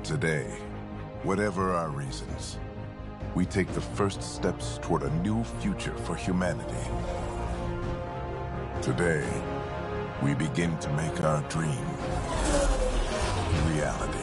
Today, whatever our reasons, we take the first steps toward a new future for humanity. Today, we begin to make our dream reality.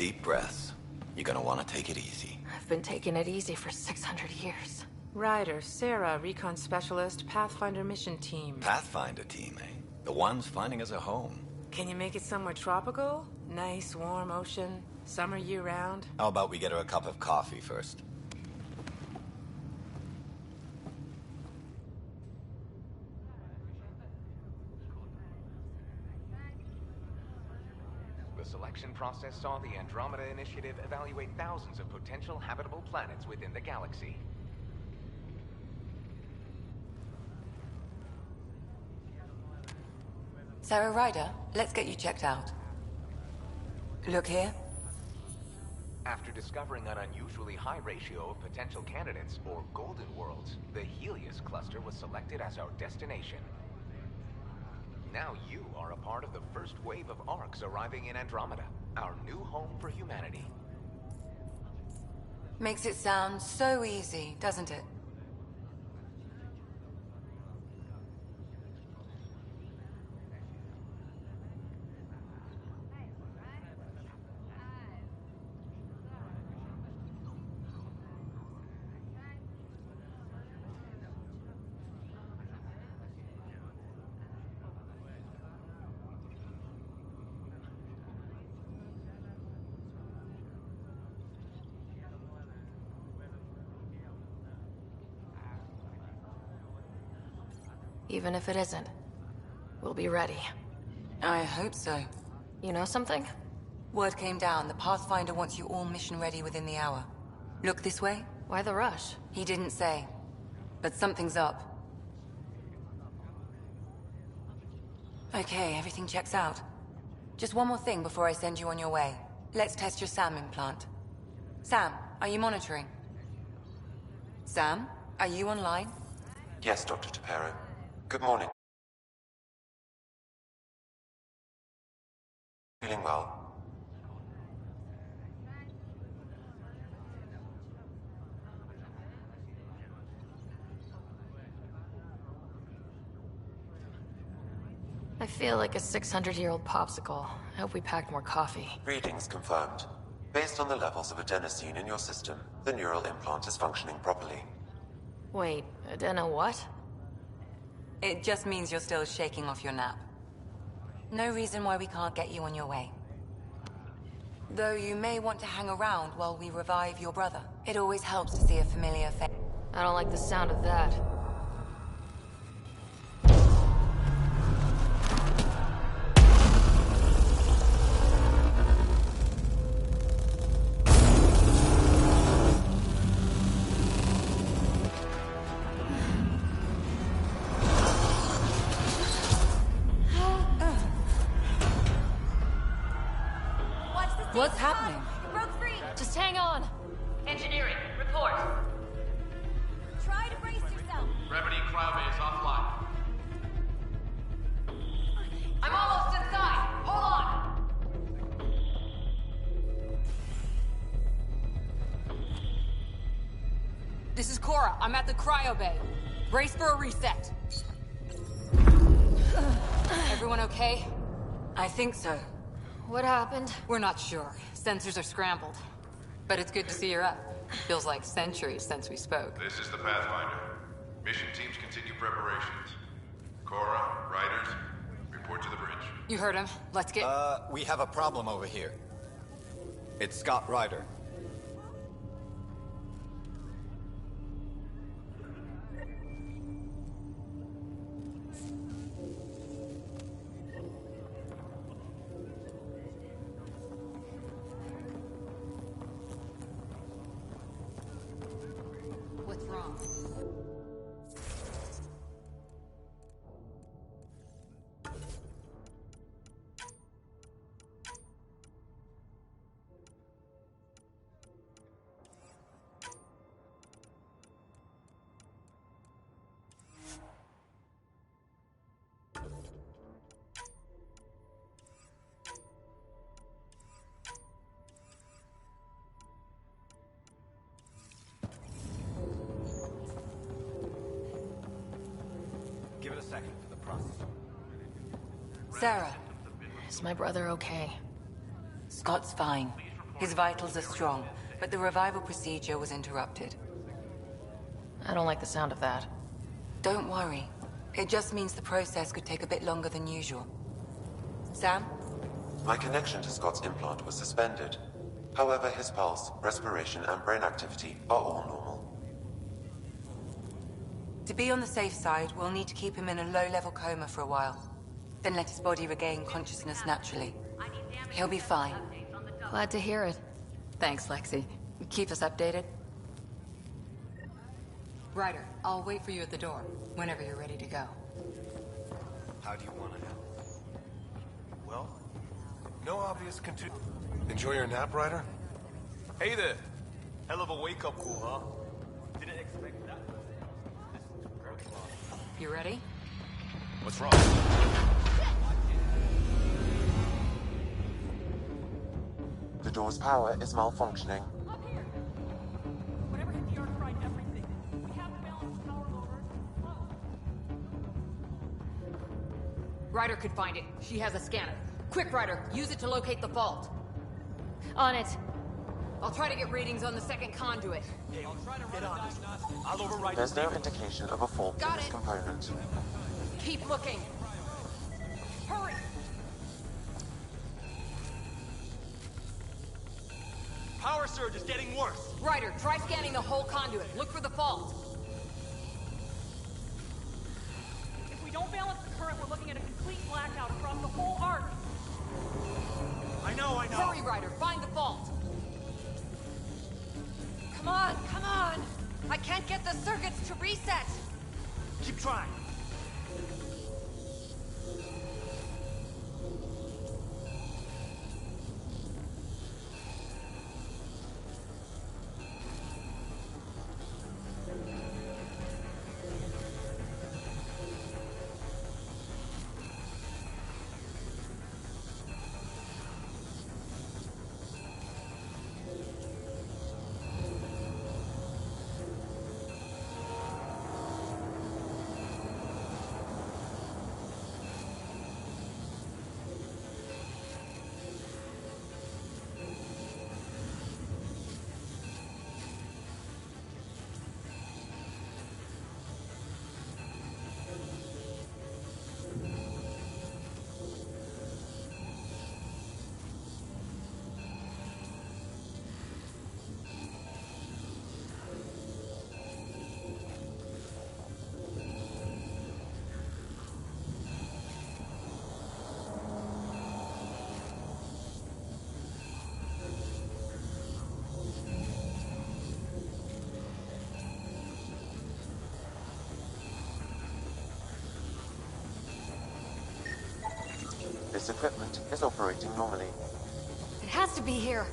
Deep breaths. You're gonna want to take it easy. I've been taking it easy for 600 years. Ryder, Sarah, Recon Specialist, Pathfinder Mission Team. Pathfinder team, eh? The ones finding us a home. Can you make it somewhere tropical? Nice, warm ocean, summer year-round? How about we get her a cup of coffee first? process saw the Andromeda Initiative evaluate thousands of potential habitable planets within the galaxy. Sarah Ryder, let's get you checked out. Look here. After discovering an unusually high ratio of potential candidates, or golden worlds, the Helios cluster was selected as our destination. Now you are a part of the first wave of ARCs arriving in Andromeda, our new home for humanity. Makes it sound so easy, doesn't it? Even if it isn't, we'll be ready. I hope so. You know something? Word came down. The Pathfinder wants you all mission ready within the hour. Look this way? Why the rush? He didn't say. But something's up. Okay, everything checks out. Just one more thing before I send you on your way. Let's test your SAM implant. Sam, are you monitoring? Sam, are you online? Yes, Dr. Tapero. Good morning. Feeling well? I feel like a 600-year-old popsicle. I hope we packed more coffee. Readings confirmed. Based on the levels of adenosine in your system, the neural implant is functioning properly. Wait, adeno what? It just means you're still shaking off your nap. No reason why we can't get you on your way. Though you may want to hang around while we revive your brother. It always helps to see a familiar face. I don't like the sound of that. What's happening? Broke free! Just hang on! Engineering, report. Try to brace yourself! Remedy Cloudbase offline. I'm almost inside! Hold on! This is Cora. I'm at the cryo bay. Brace for a reset. Everyone okay? I think so. What happened? We're not sure. Sensors are scrambled. But it's good to see you're up. Feels like centuries since we spoke. This is the Pathfinder. Mission teams continue preparations. Cora, Riders, report to the bridge. You heard him. Let's get... We have a problem over here. It's Scott Ryder. What's wrong? Give it a second for the process. Sarah, Is my brother okay? Scott's fine. His vitals are strong, but the revival procedure was interrupted. I don't like the sound of that. Don't worry. It just means the process could take a bit longer than usual. Sam? My connection to Scott's implant was suspended. However, his pulse, respiration, and brain activity are all normal. To be on the safe side, we'll need to keep him in a low-level coma for a while. Then let his body regain consciousness naturally. He'll be fine. Glad to hear it. Thanks, Lexi. Keep us updated. Ryder, I'll wait for you at the door, whenever you're ready to go. How do you want it? Well, no obvious Enjoy your nap, Ryder? Hey there! Hell of a wake-up call, huh? Didn't expect that. You ready? What's wrong? The door's power is malfunctioning. Up here! Whatever hit the Ark fried everything. We have to balance the power lower. Ryder could find it. She has a scanner. Quick, Ryder, use it to locate the vault. On it. I'll try to get readings on the second conduit. Hey, I'll try to run a diagnostic. I'll override There's no indication of a fault in this component. Keep looking. Hurry! Power surge is getting worse. Ryder, try scanning the whole conduit. Look for the fault. If we don't balance the current, we're looking at a complete blackout across the whole Ark. I know. Hurry, Ryder, find the fault. Come on, come on! I can't get the circuits to reset! Keep trying. This equipment is operating normally. It has to be here.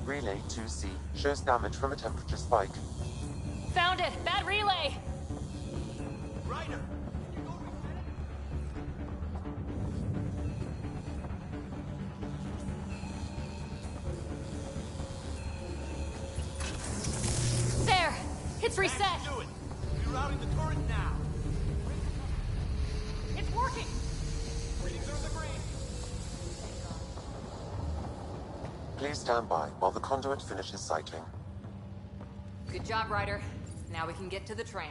Relay 2C shows damage from a temperature spike. Found it! Bad relay! Ryder! There! It's reset! Do it! Rerouting the turret now! It's working! Readings are in the green! Please stand by while the conduit finishes cycling. Good job, Ryder. Now we can get to the tram.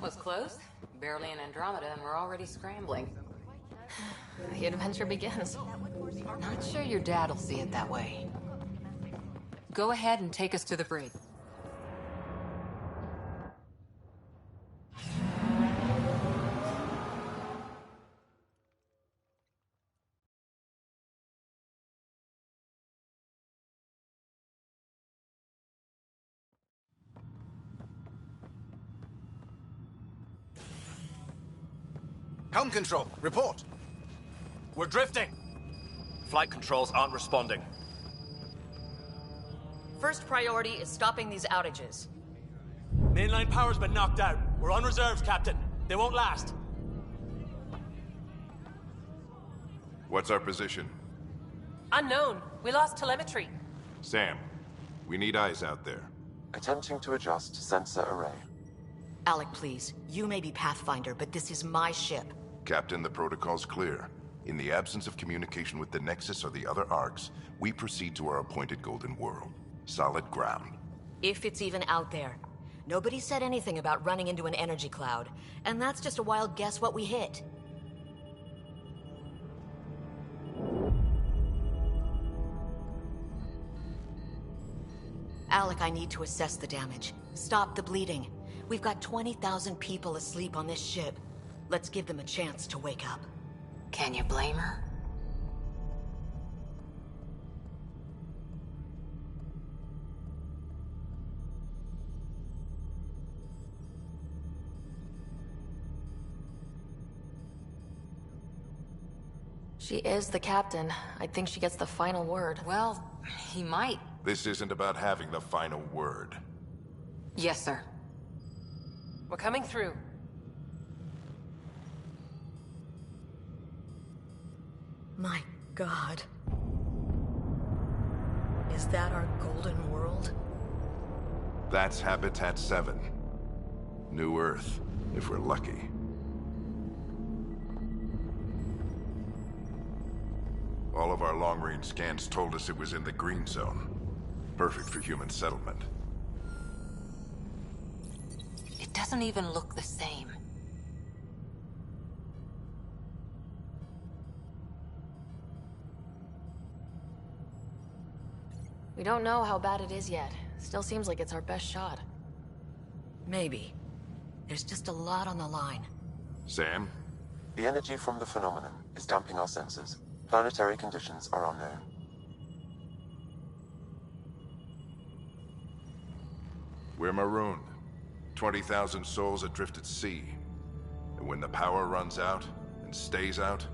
Was close. Barely in Andromeda and we're already scrambling. The adventure begins. Not sure your dad'll see it that way. Go ahead and take us to the brig. Helm control, report. We're drifting. Flight controls aren't responding. First priority is stopping these outages. Mainline power's been knocked out. We're on reserves, Captain. They won't last. What's our position? Unknown. We lost telemetry. Sam, we need eyes out there. Attempting to adjust sensor array. Alec, please. You may be Pathfinder, but this is my ship. Captain, the protocol's clear. In the absence of communication with the Nexus or the other arcs, we proceed to our appointed Golden World. Solid ground. If it's even out there. Nobody said anything about running into an energy cloud, and that's just a wild guess what we hit. Alec, I need to assess the damage. Stop the bleeding. We've got 20,000 people asleep on this ship. Let's give them a chance to wake up. Can you blame her? She is the captain. I think she gets the final word. Well, he might. This isn't about having the final word. Yes, sir. We're coming through. My God. Is that our Golden World? That's Habitat 7. New Earth, if we're lucky. All of our long-range scans told us it was in the green zone. Perfect for human settlement. It doesn't even look the same. We don't know how bad it is yet. Still seems like it's our best shot. Maybe. There's just a lot on the line. Sam? The energy from the phenomenon is damping our sensors. Planetary conditions are unknown. We're marooned. 20,000 souls adrift at sea. And when the power runs out, and stays out,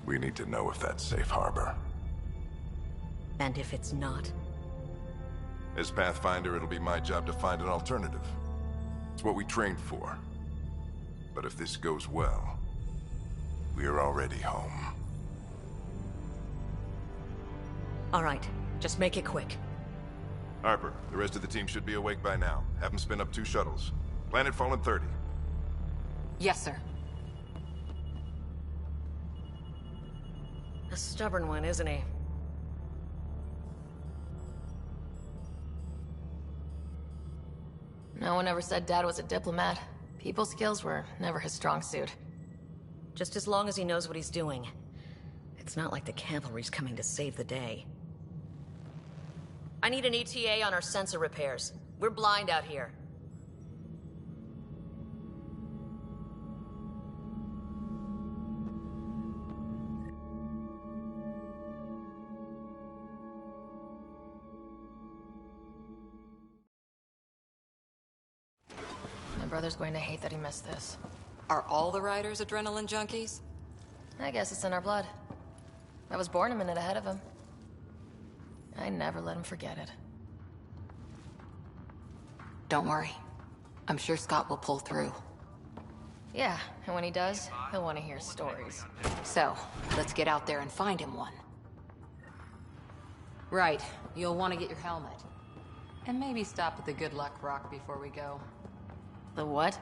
we need to know if that's safe harbor. And if it's not? As Pathfinder, it'll be my job to find an alternative. It's what we trained for. But if this goes well, we're already home. All right, just make it quick. Harper, the rest of the team should be awake by now. Have them spin up 2 shuttles. Planet Fallen 30. Yes, sir. A stubborn one, isn't he? No one ever said Dad was a diplomat. People skills were never his strong suit. Just as long as he knows what he's doing. It's not like the cavalry's coming to save the day. I need an ETA on our sensor repairs. We're blind out here. My brother's going to hate that he missed this. Are all the riders adrenaline junkies? I guess it's in our blood. I was born a minute ahead of him. I never let him forget it. Don't worry. I'm sure Scott will pull through. Yeah, and when he does, he'll want to hear stories. So, let's get out there and find him one. Right, you'll want to get your helmet. And maybe stop at the Good Luck Rock before we go. The what?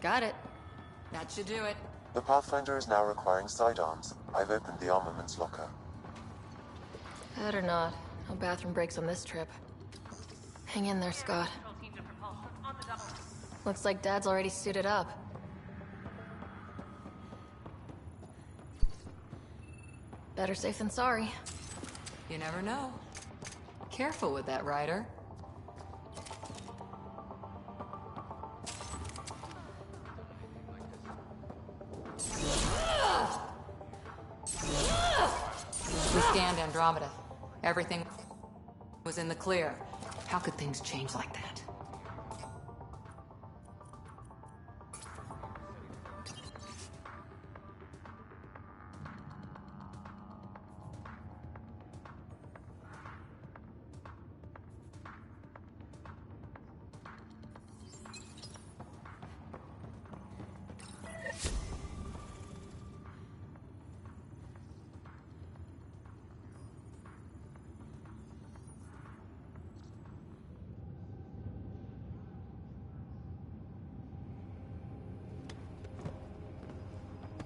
Got it. That should do it. The Pathfinder is now requiring sidearms. I've opened the armaments locker. Better not. No bathroom breaks on this trip. Hang in there, Scott. Looks like Dad's already suited up. Better safe than sorry. You never know. Careful with that, Ryder. We scanned Andromeda. Everything was in the clear. How could things change like that?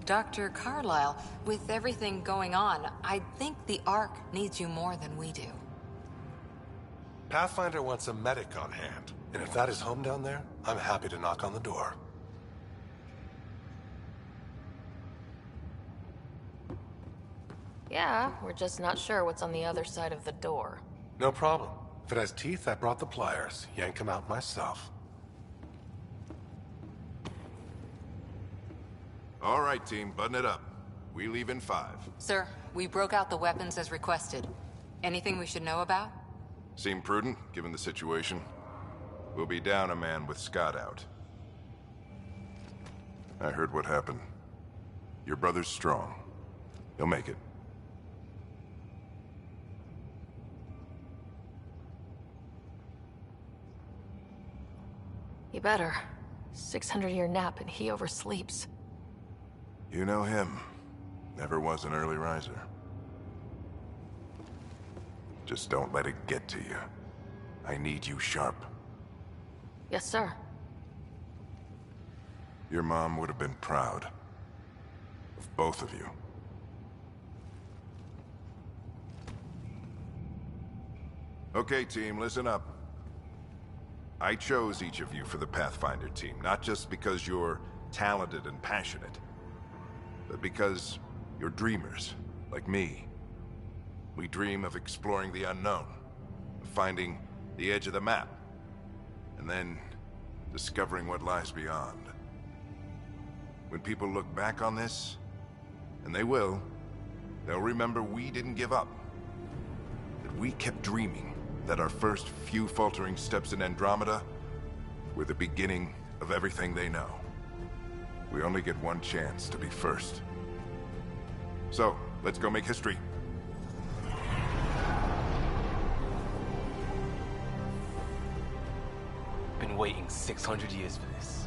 Dr. Carlyle, with everything going on, I think the Ark needs you more than we do. Pathfinder wants a medic on hand, and if that is home down there, I'm happy to knock on the door. Yeah, we're just not sure what's on the other side of the door. No problem. If it has teeth, I brought the pliers. Yank them out myself. All right, team, button it up. We leave in 5. Sir, we broke out the weapons as requested. Anything we should know about? Seem prudent, given the situation. We'll be down a man with Scott out. I heard what happened. Your brother's strong. He'll make it. You better. 600-year nap and he oversleeps. You know him. Never was an early riser. Just don't let it get to you. I need you sharp. Yes, sir. Your mom would have been proud. Of both of you. Okay, team, listen up. I chose each of you for the Pathfinder team, not just because you're talented and passionate, but because you're dreamers, like me. We dream of exploring the unknown, of finding the edge of the map, and then discovering what lies beyond. When people look back on this, and they will, they'll remember we didn't give up. That we kept dreaming, that our first few faltering steps in Andromeda were the beginning of everything they know. We only get one chance to be first. So, let's go make history. Been waiting 600 years for this.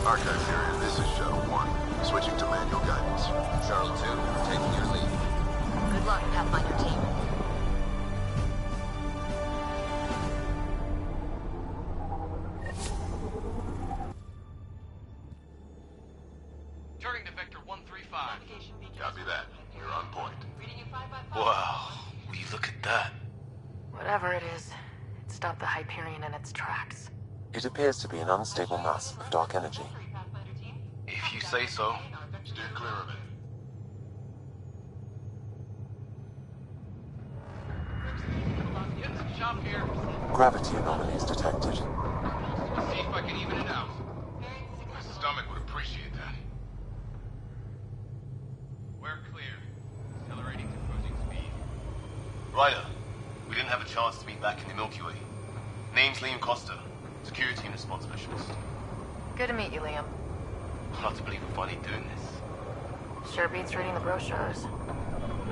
Archive period, this is Shuttle 1. Switching to manual guidance. Shuttle 2, taking your lead. Good luck, Pathfinder team. Turning to Vector 135. Copy that. You're on point. Wow, will you look at that? Whatever it is, it stopped the Hyperion in its tracks. It appears to be an unstable mass of dark energy. If you say so. Steer clear of it. Getting some shop here. Gravity anomalies detected. Let's see if I can even it out. My stomach would appreciate that. We're clear. Accelerating to cruising speed. Ryder, we didn't have a chance to meet back in the Milky Way. Name's Liam Costa, Security and Response Specialist. Good to meet you, Liam. Hard to believe we're finally doing this. Sure beats reading the brochures.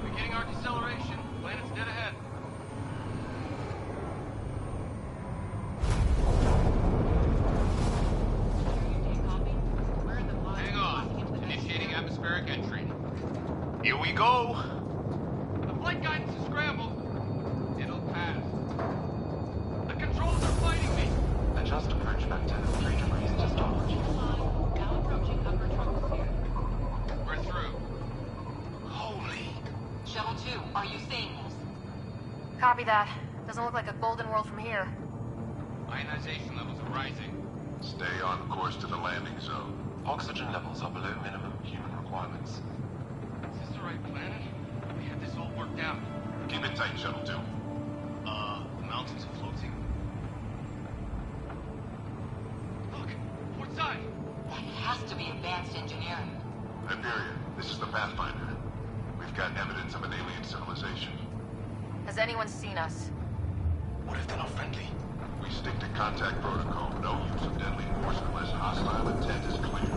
Beginning our deceleration. Planet's dead ahead. Hang on. Initiating atmospheric entry. at 10.3 degrees to starboard. Now approaching upper troposphere. We're through. Holy... Shuttle 2, are you seeing this? Copy that. Doesn't look like a golden world from here. Ionization levels are rising. Stay on course to the landing zone. Oxygen levels are below minimum human requirements. Is this the right planet? We had this all worked out. Keep it tight, Shuttle 2. The mountains are floating. Look! Port side! That has to be advanced engineering. Hyperion, this is the Pathfinder. We've got evidence of an alien civilization. Has anyone seen us? What if they're not friendly? We stick to contact protocol. No use of deadly force unless hostile intent is clear.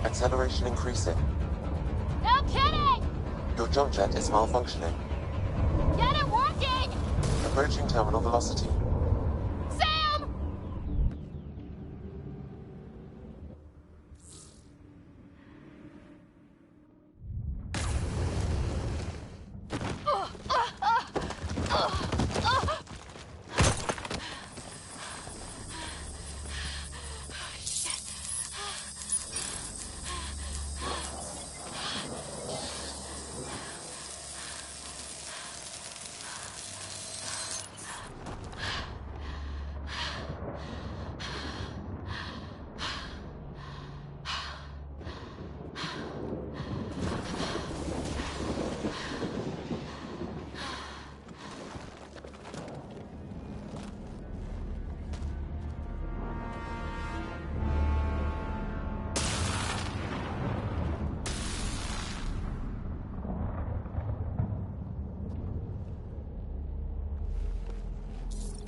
Acceleration increasing. No kidding! Your jump jet is malfunctioning. Get it working! Approaching terminal velocity. Sam!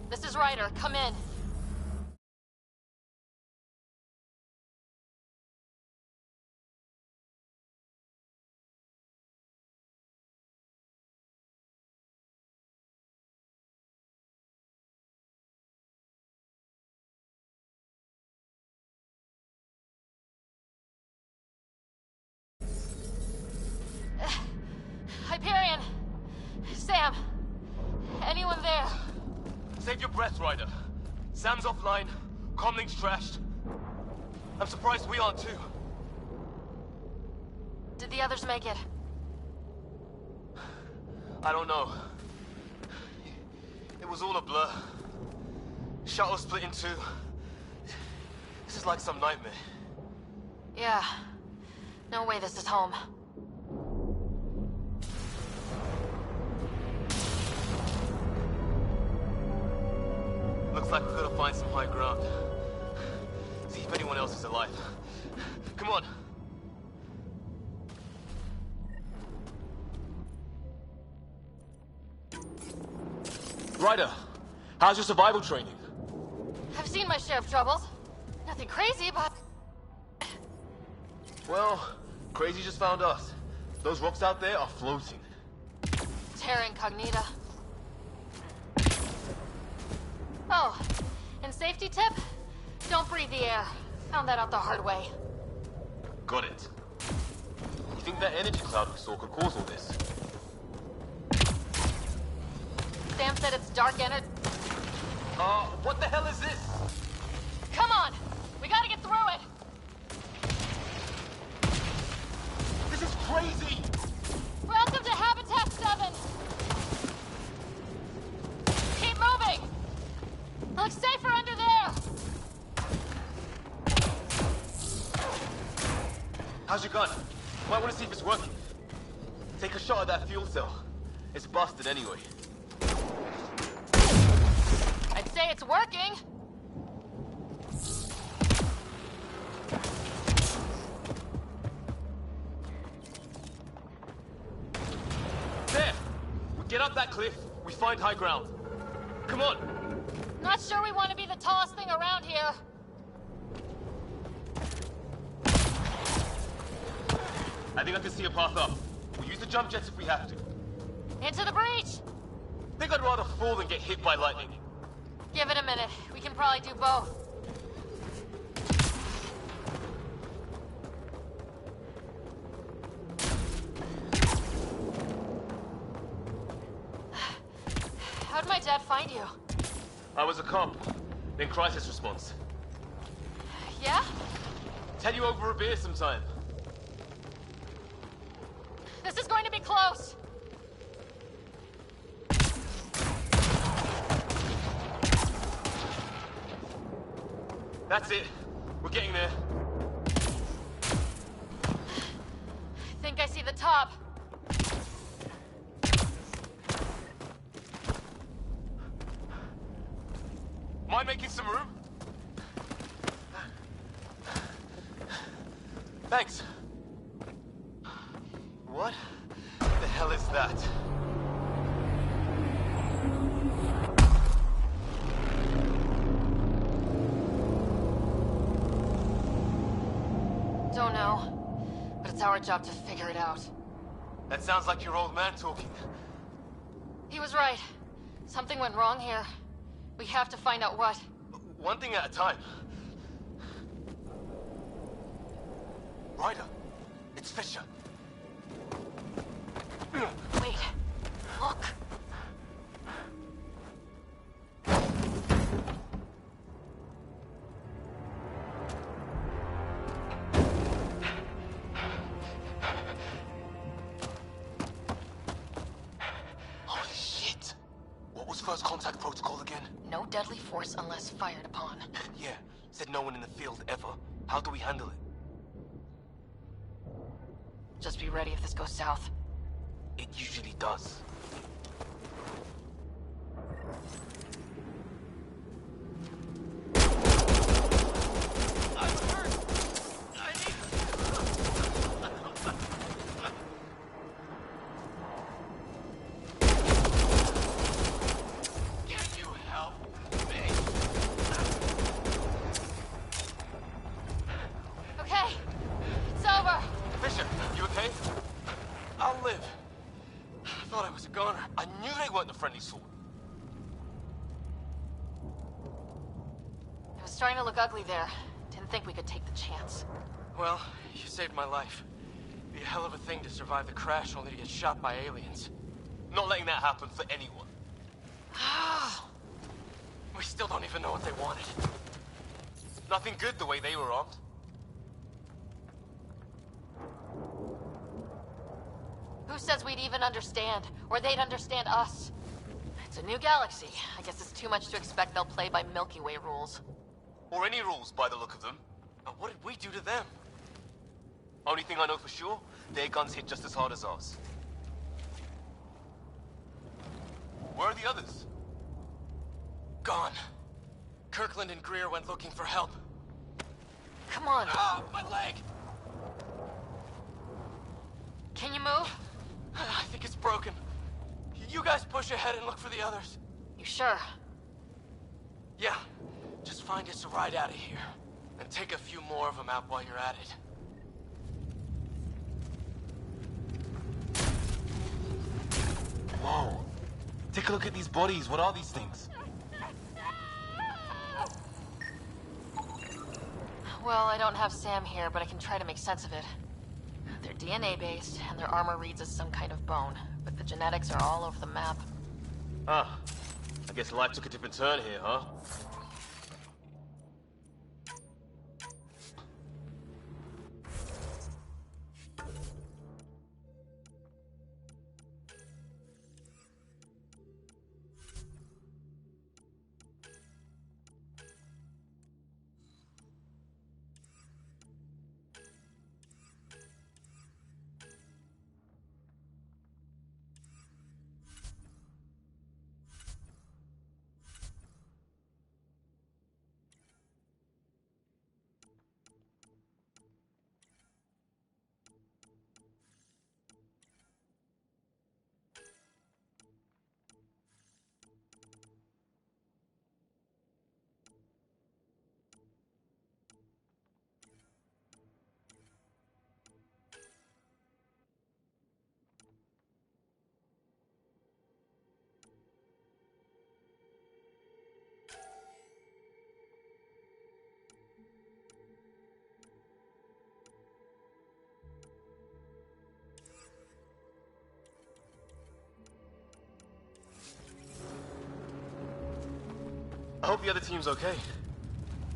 This is Ryder. Come in. Hyperion! Sam! Anyone there? Save your breath, Ryder. Sam's offline. Comlink's trashed. I'm surprised we aren't too. Did the others make it? I don't know. It was all a blur. Shuttle split in two. This is like some nightmare. Yeah. No way this is home. Looks like we've got to find some high ground. See if anyone else is alive. Come on. Ryder, how's your survival training? I've seen my share of troubles. Nothing crazy, but... Well, crazy just found us. Those rocks out there are floating. Terra Incognita. Oh, and safety tip? Don't breathe the air. Found that out the hard way. Got it. You think that energy cloud we saw could cause all this? Sam said it's dark energy. What the hell is this? Come on! We gotta get through it! This is crazy! Welcome to Habitat 7! Keep moving! Looks safer under there! How's your gun? Might want to see if it's working. Take a shot at that fuel cell. It's busted anyway. I'd say it's working! There! We get up that cliff, we find high ground. Come on! Not sure we want to be the tallest thing around here. I think I can see a path up. We'll use the jump jets if we have to. Into the breach! Think I'd rather fall than get hit by lightning. Give it a minute. We can probably do both. How'd my dad find you? I was a cop. Then crisis response. Yeah? Tell you over a beer sometime. This is going to be close. That's it. We're getting there. Think I see the top. Mind making some room? Thanks. What the hell is that? Don't know, but it's our job to figure it out. That sounds like your old man talking. He was right. Something went wrong here. We have to find out what. One thing at a time. Ryder, it's Fisher. Wait, look. Holy shit! What was first contact protocol again? No deadly force unless fired upon. Yeah, said no one in the field ever. How do we handle it? Just be ready if this goes south. It usually does. Can you help me? Okay, it's over. Fisher, you okay? I'll live. I thought I was a goner. I knew they weren't the friendly sort. It was starting to look ugly there. Didn't think we could take the chance. Well, you saved my life. Be a hell of a thing to survive the crash only to get shot by aliens. Not letting that happen for anyone. We still don't even know what they wanted. Nothing good the way they were armed. Who says we'd even understand? Or they'd understand us? It's a new galaxy. I guess it's too much to expect they'll play by Milky Way rules. Or any rules by the look of them. But what did we do to them? Only thing I know for sure, their guns hit just as hard as ours. Where are the others? Gone. Kirkland and Greer went looking for help. Come on. Ah, my leg! Can you move? I think it's broken. You guys push ahead and look for the others. You sure? Yeah. Just find us a ride out of here. And take a few more of them out while you're at it. Whoa. Take a look at these bodies. What are these things? Well, I don't have Sam here, but I can try to make sense of it. They're DNA-based, and their armor reads as some kind of bone, but the genetics are all over the map. Ah. I guess life took a different turn here, huh? I hope the other team's okay.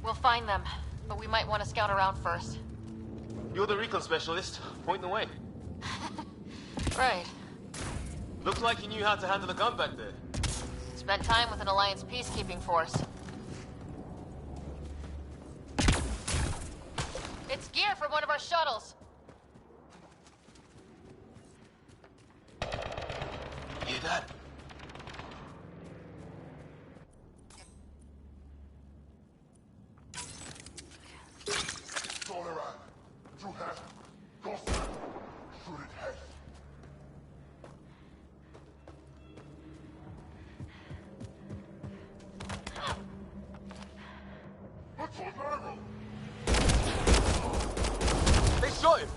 We'll find them, but we might want to scout around first. You're the recon specialist. Point the way. Right. Looks like you knew how to handle a gun back there. Spent time with an Alliance peacekeeping force. It's gear from one of our shuttles. Hear that? They shot him!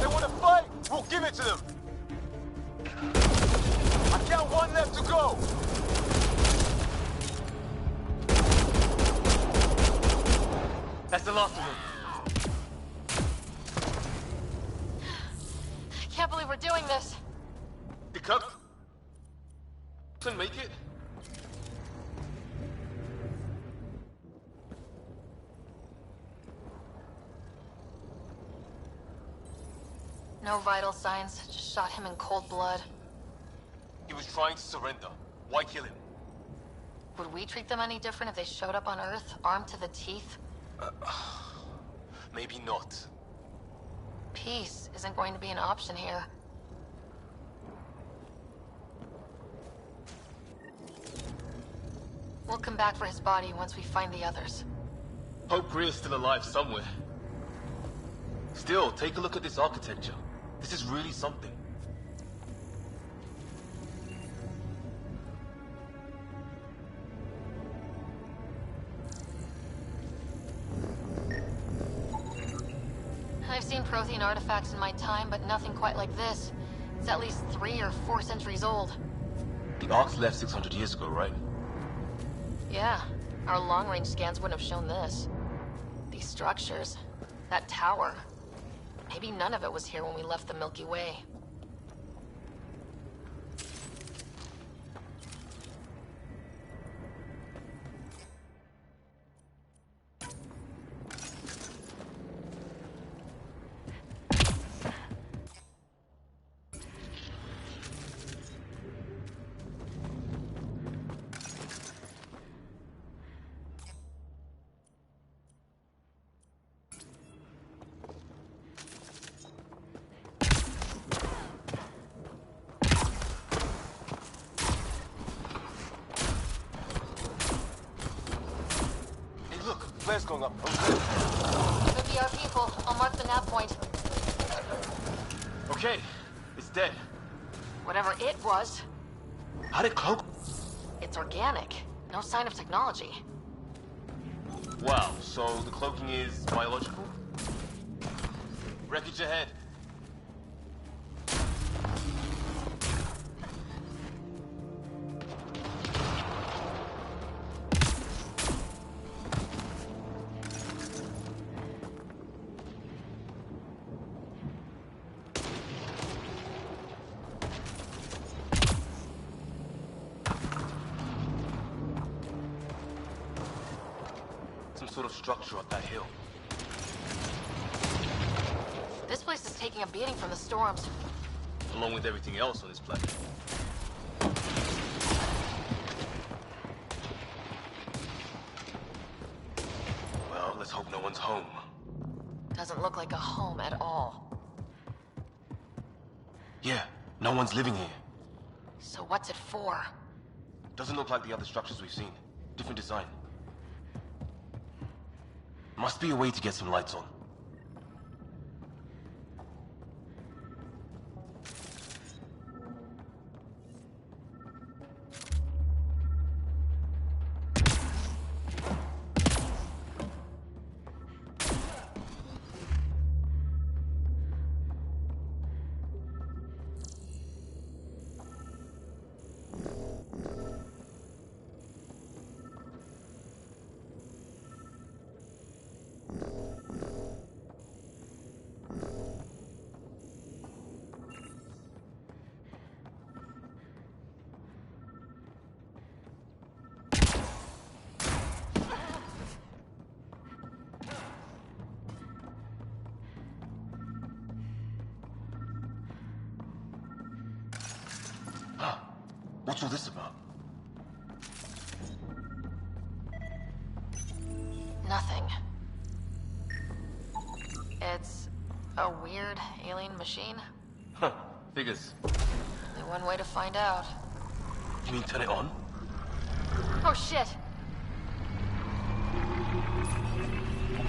They want to fight! We'll give it to them! I got one left to go! That's the last of them. I can't believe we're doing this. The cup couldn't make it. No vital signs, just shot him in cold blood. He was trying to surrender. Why kill him? Would we treat them any different if they showed up on Earth, armed to the teeth? Maybe not. Peace isn't going to be an option here. We'll come back for his body once we find the others. Hope Greer's still alive somewhere. Still, take a look at this architecture. This is really something. I've seen Prothean artifacts in my time, but nothing quite like this. It's at least 3 or 4 centuries old. The Ark's left 600 years ago, right? Yeah, our long-range scans wouldn't have shown this. These structures, that tower. Maybe none of it was here when we left the Milky Way. Flare's going up. Could be our people. I'll mark the nav point. Okay, it's dead. Whatever it was. How did cloak? It's organic. No sign of technology. Wow, so the cloaking is biological? Wreckage ahead. Sort of structure up that hill. This place is taking a beating from the storms. Along with everything else on this planet. Well, let's hope no one's home. Doesn't look like a home at all. Yeah, no one's living here. So what's it for? Doesn't look like the other structures we've seen. Different design. Must be a way to get some lights on. What's all this about? Nothing. It's a weird alien machine. Huh, figures. Only one way to find out. You mean turn it on? Oh shit!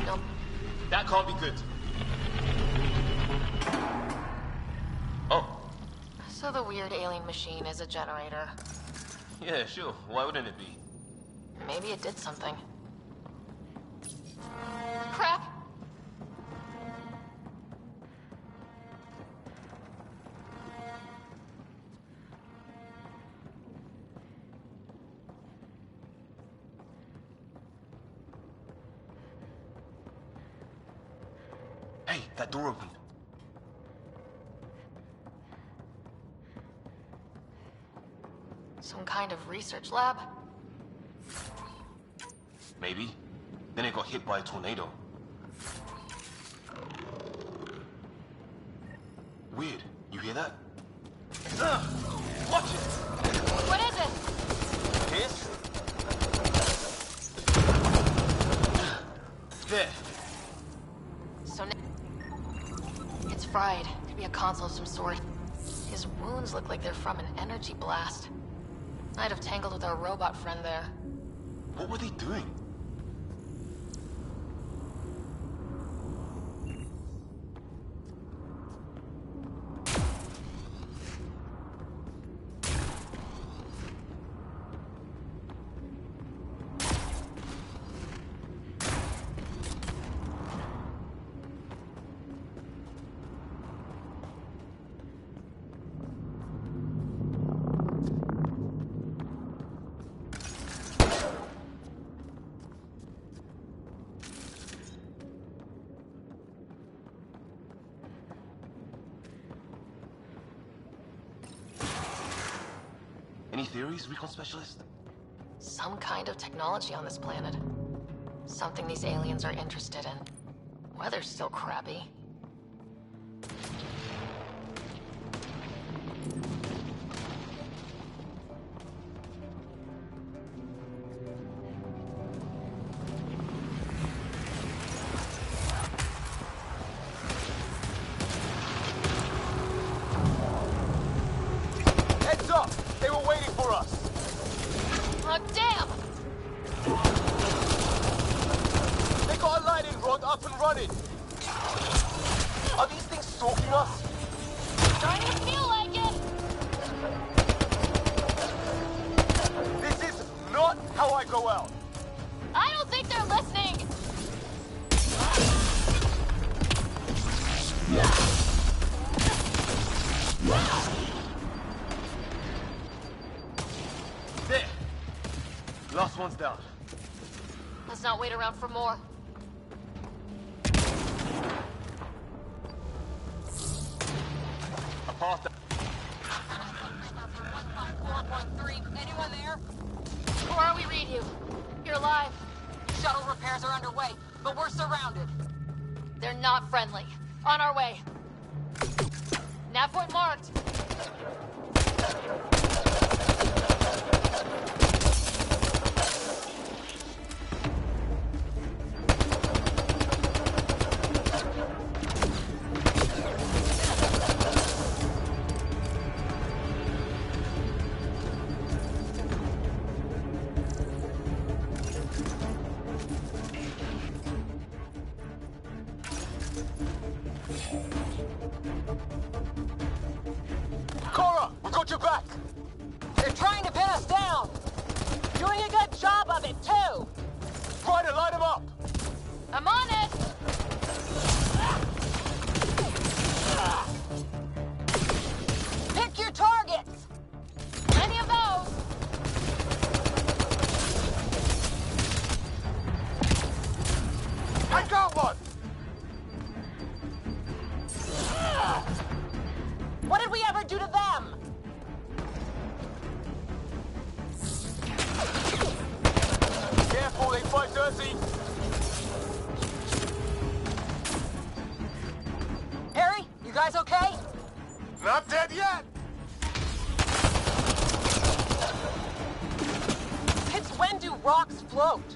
Nope. That can't be good. Oh. So the weird alien machine is a generator. Yeah, sure. Why wouldn't it be? Maybe it did something. Crap! Hey, that door opened. Some kind of research lab? Maybe. Then it got hit by a tornado. Weird. You hear that? Watch it! What is it? Hiss? There. So it's fried. Could be a console of some sort. His wounds look like they're from an energy blast. Might have tangled with our robot friend there. What were they doing? Any theories, recon specialist? Some kind of technology on this planet. Something these aliens are interested in. Weather's still crappy. Heads up! They were waiting for us! Oh, damn! They got a lightning rod up and running! Are these things stalking us? Starting to feel like it! This is not how I go out! I don't think they're listening! There! Last one's down. Let's not wait around for more. Apart. 4.3. Anyone there? Cora, we read you. You're alive. Shuttle repairs are underway, but we're surrounded. They're not friendly. On our way. Nav point marked. Cora! We got your back! They're trying to pin us down! Doing a good job of it, too! Ryder, line them up! I'm on it! Pick your targets! Plenty of those! I got one! What did we ever do to them? Careful, they fight dirty! Harry, you guys okay? Not dead yet! float.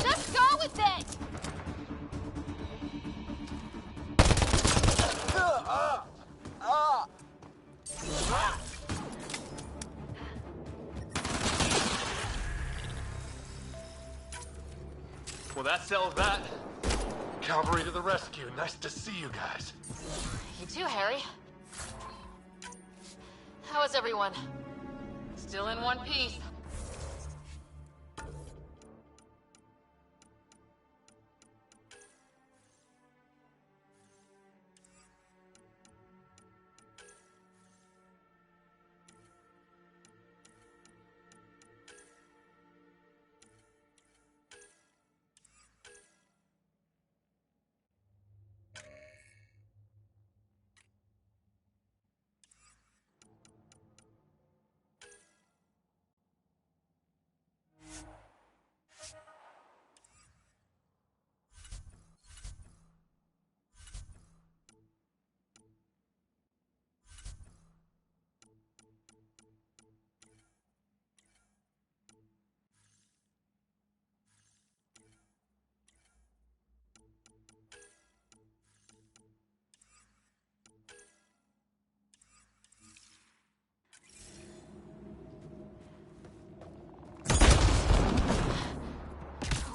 Just go with it! Well, that settles that. Cavalry to the rescue. Nice to see you guys. You too, Harry. How is everyone? Still in one piece.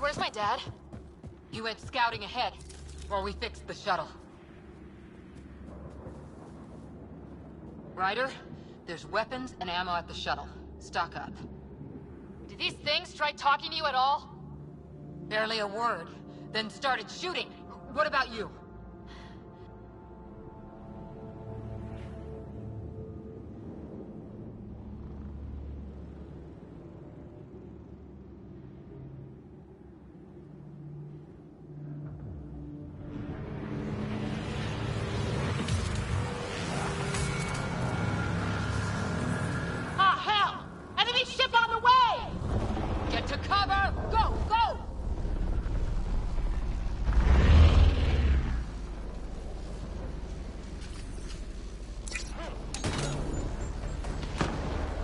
Where's my dad? He went scouting ahead while we fixed the shuttle. Ryder, there's weapons and ammo at the shuttle. Stock up. Did these things try talking to you at all? Barely a word, then started shooting. What about you? Ah, hell! Enemy ship on the way! Get to cover! Go, go!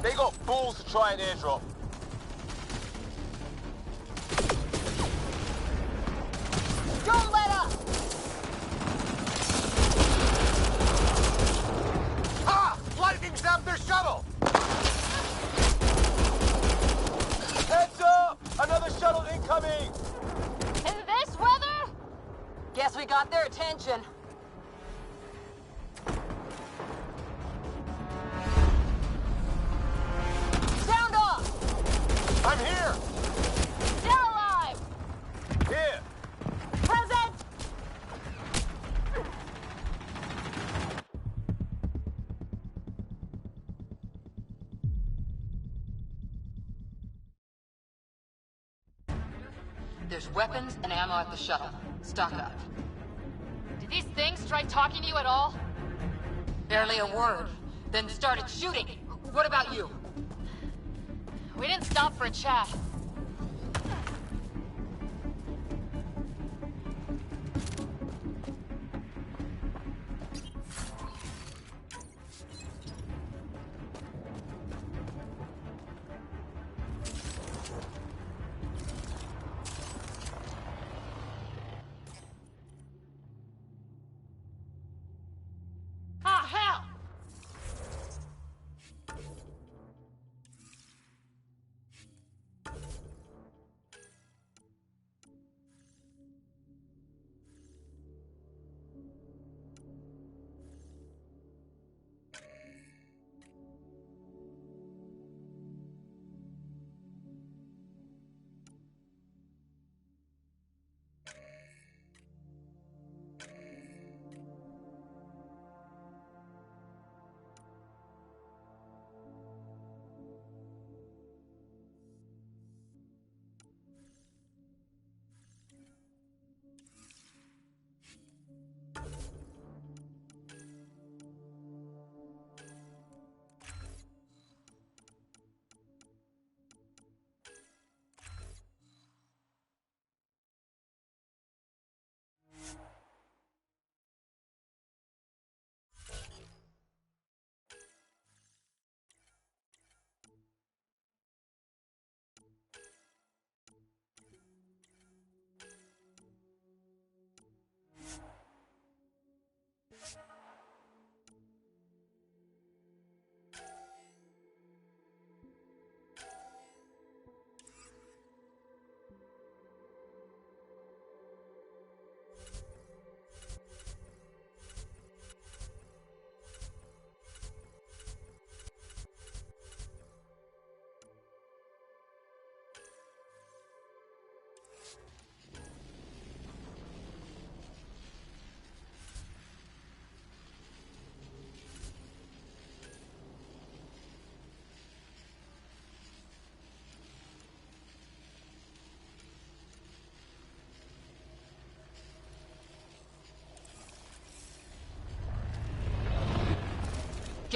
They got balls to try an airdrop. Don't let up! Ah! Lightning zapped their shuttle! Heads up! Another shuttle incoming! In this weather? Guess we got their attention. Sound off! I'm here! Still alive! Here! Present! There's weapons and ammo at the shuttle. Stock up. Did these things try talking to you at all? Barely a word, then started shooting. What about you? We didn't stop for a chat. Ah, hell!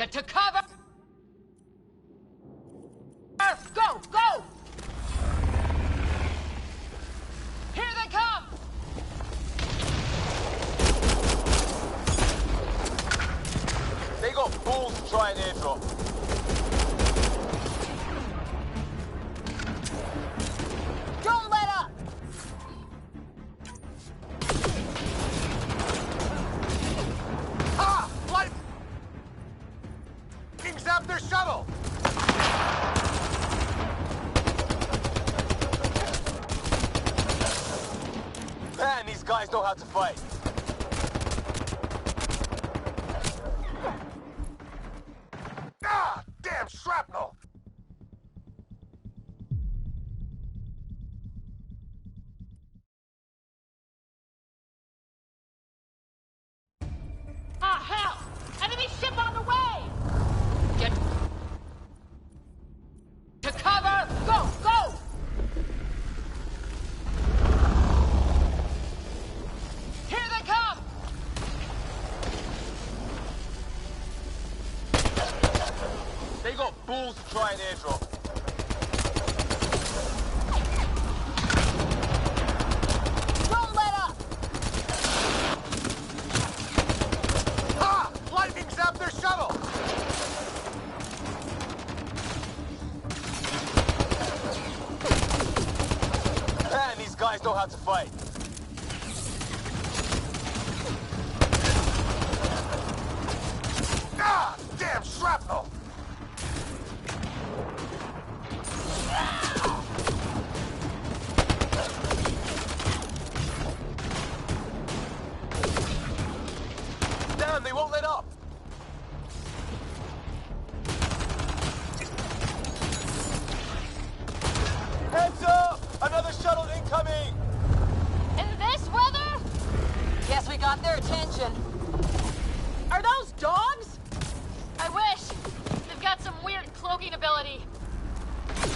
Get to cover! Go! Go! Here they come! They got balls to try an airdrop. Don't let up! Ah! Light! Zap their shuttle! Man, these guys know how to fight. Ah! Damn shrapnel! Ah, hell! Enemy ship on the way! Get to cover! Go! Go! Here they come! They got balls to try an airdrop. Don't let up! Ah! Lightning zapped their shuttle! Man, these guys know how to fight. Ah! Damn shrapnel! Damn, they won't let up! Heads up! Another shuttle incoming! In this weather? Guess we got their attention. Are those dogs? I wish. They've got some weird cloaking ability.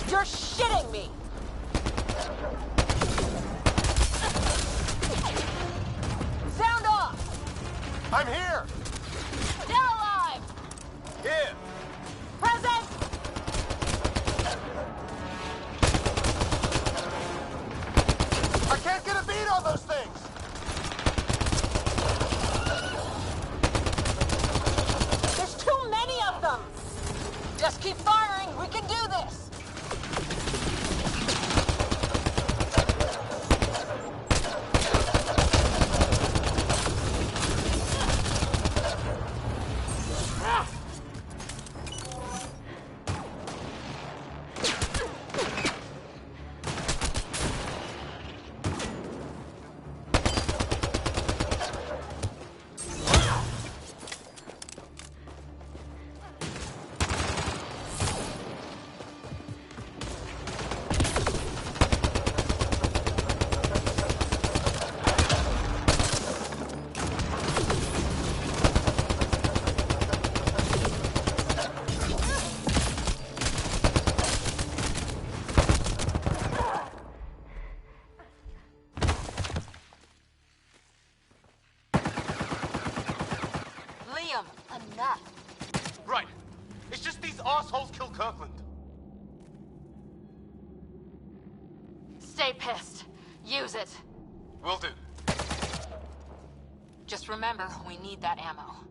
You're shitting me! Sound off! I'm here! They're alive! Here! Present! I can't get a beat on those things! There's too many of them! Just keep firing, we can do this! Liam, enough. Right. It's just these assholes killed Kirkland. Stay pissed. Use it. Will do. Just remember, we need that ammo.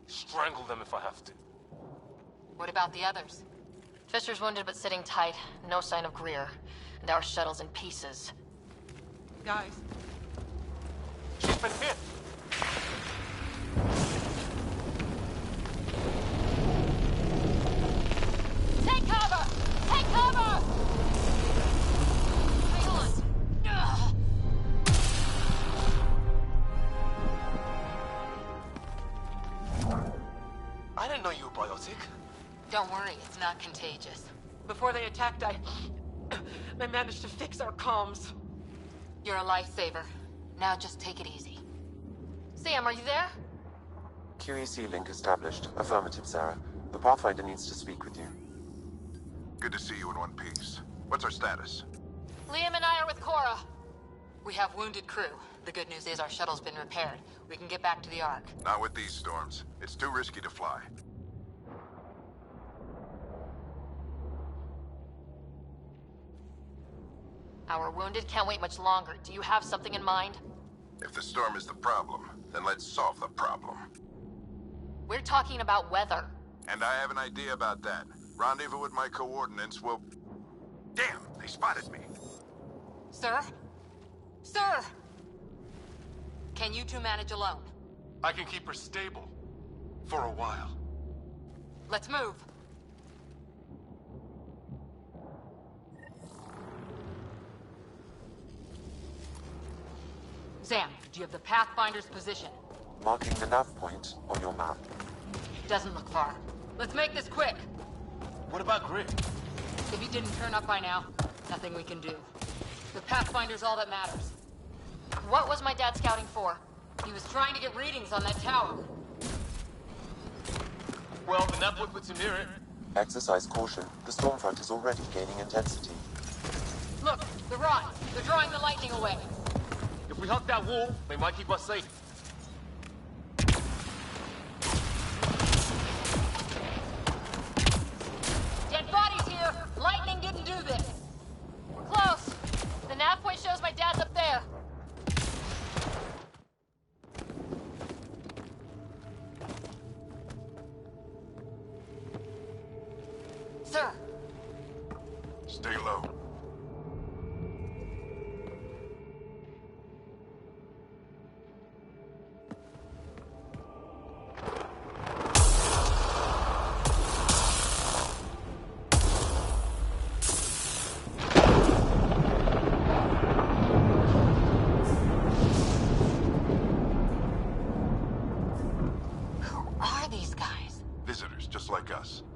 Strangle them if I have to. What about the others? Fisher's wounded but sitting tight. No sign of Greer. And our shuttle's in pieces. Guys. She's been hit. Take cover! Take cover! Hang on. Ugh. I didn't know you were biotic. Don't worry, it's not contagious. Before they attacked, I managed to fix our comms. You're a lifesaver. Now just take it easy. Sam, are you there? QEC link established. Affirmative, Sarah. The Pathfinder needs to speak with you. Good to see you in one piece. What's our status? Liam and I are with Cora. We have wounded crew. The good news is our shuttle's been repaired. We can get back to the Ark. Not with these storms. It's too risky to fly. Our wounded can't wait much longer. Do you have something in mind? If the storm is the problem, then let's solve the problem. We're talking about weather. And I have an idea about that. Rendezvous with my coordinates will... Damn, they spotted me. Sir? Sir! Can you two manage alone? I can keep her stable. For a while. Let's move. Sam, do you have the Pathfinder's position? Marking the nav point on your map. Doesn't look far. Let's make this quick. What about Grit? If he didn't turn up by now, nothing we can do. The Pathfinder's all that matters. What was my dad scouting for? He was trying to get readings on that tower. Well, the nav point puts him near it. Exercise caution. The storm front is already gaining intensity. Look, the rods. They're drawing the lightning away. If we hug that wall, they might keep us safe. Dead bodies here! Lightning didn't do this! We're close! The nav point shows my dad's up there. Sir! Stay low.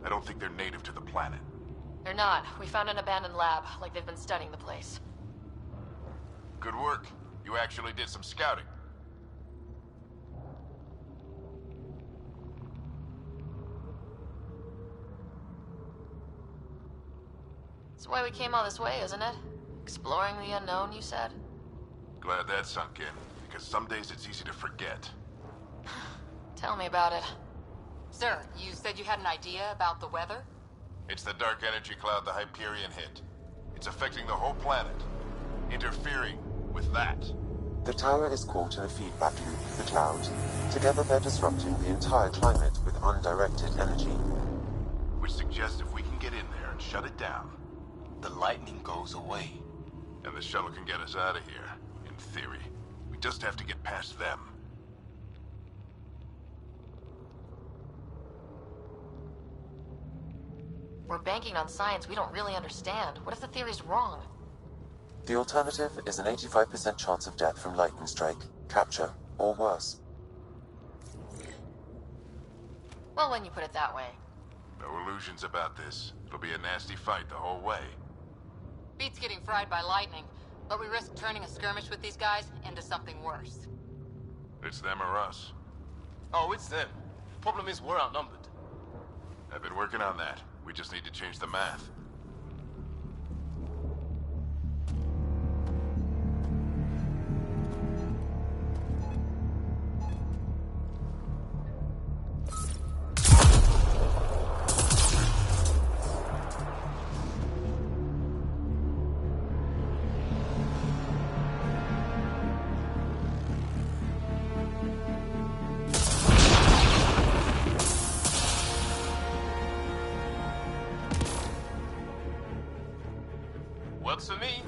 I don't think they're native to the planet. They're not. We found an abandoned lab, like they've been studying the place. Good work. You actually did some scouting. That's why we came all this way, isn't it? Exploring the unknown, you said? Glad that sunk in, because some days it's easy to forget. Tell me about it. Sir, you said you had an idea about the weather? It's the dark energy cloud the Hyperion hit. It's affecting the whole planet, interfering with that. The tower is caught in a feedback loop, the cloud. Together they're disrupting the entire climate with undirected energy. Which suggests if we can get in there and shut it down, the lightning goes away. And the shuttle can get us out of here, in theory. We just have to get past them. We're banking on science we don't really understand. What if the theory's wrong? The alternative is an 85% chance of death from lightning strike, capture, or worse. Well, when you put it that way. No illusions about this. It'll be a nasty fight the whole way. Beats getting fried by lightning, but we risk turning a skirmish with these guys into something worse. It's them or us. Oh, it's them. Problem is, we're outnumbered. I've been working on that. We just need to change the math. Works for me.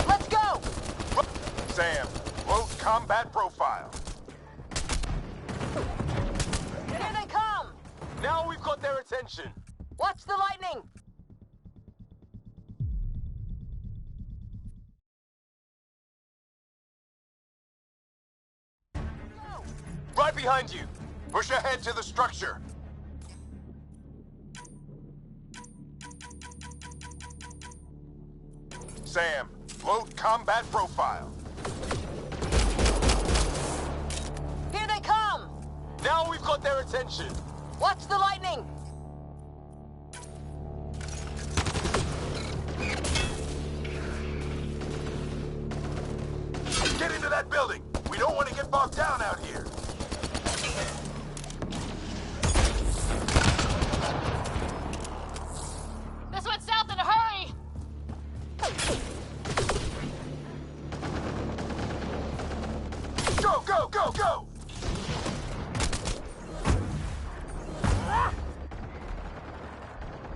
Let's go! Sam, load combat profile. Here they come! Now we've got their attention. Watch the lightning! Right behind you. Push ahead to the structure. Sam, load combat profile. Here they come! Now we've got their attention. Watch the lightning! Get into that building. We don't want to get get bogged down out here. This went south in a hurry! Go, go, go, go!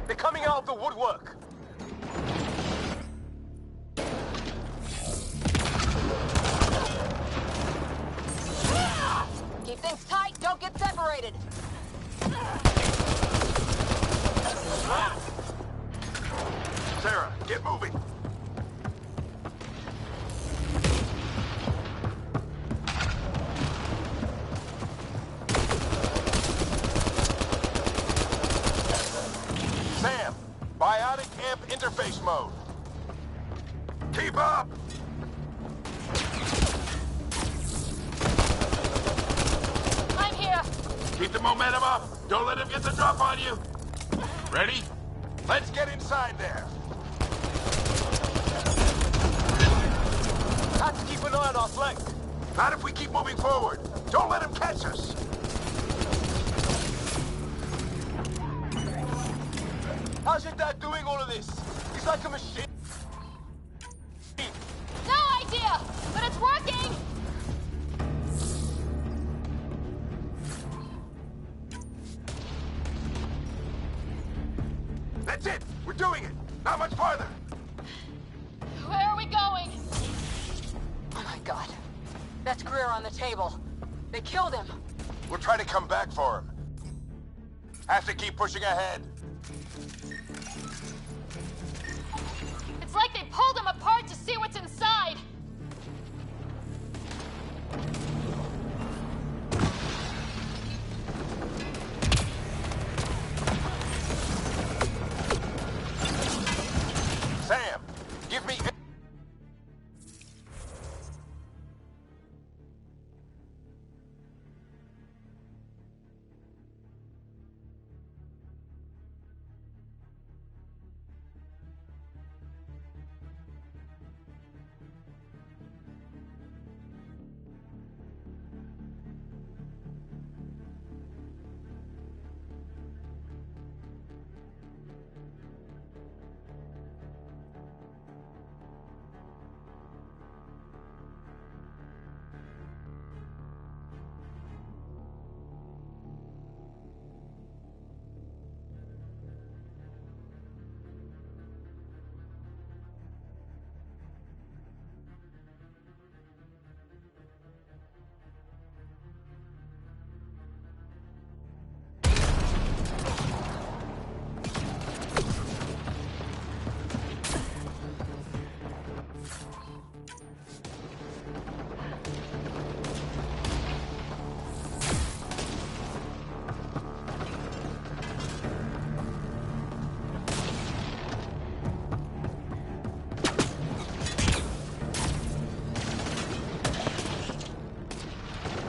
They're coming out of the woodwork. Keep things tight, don't get separated. Sarah, get moving. Sam, biotic amp interface mode. Keep up! I'm here! Keep the momentum up. Don't let him get the drop on you. Ready? Let's get inside there. Have to keep an eye on our flank. Not if we keep moving forward. Don't let him catch us. How's your dad doing all of this? He's like a machine. No idea! But it's working! That's it. We're doing it. Not much farther. Where are we going? Oh my god. That's Greer on the table. They killed him. We'll try to come back for him. Have to keep pushing ahead. It's like they pulled him apart to see what's inside! Sam, give me...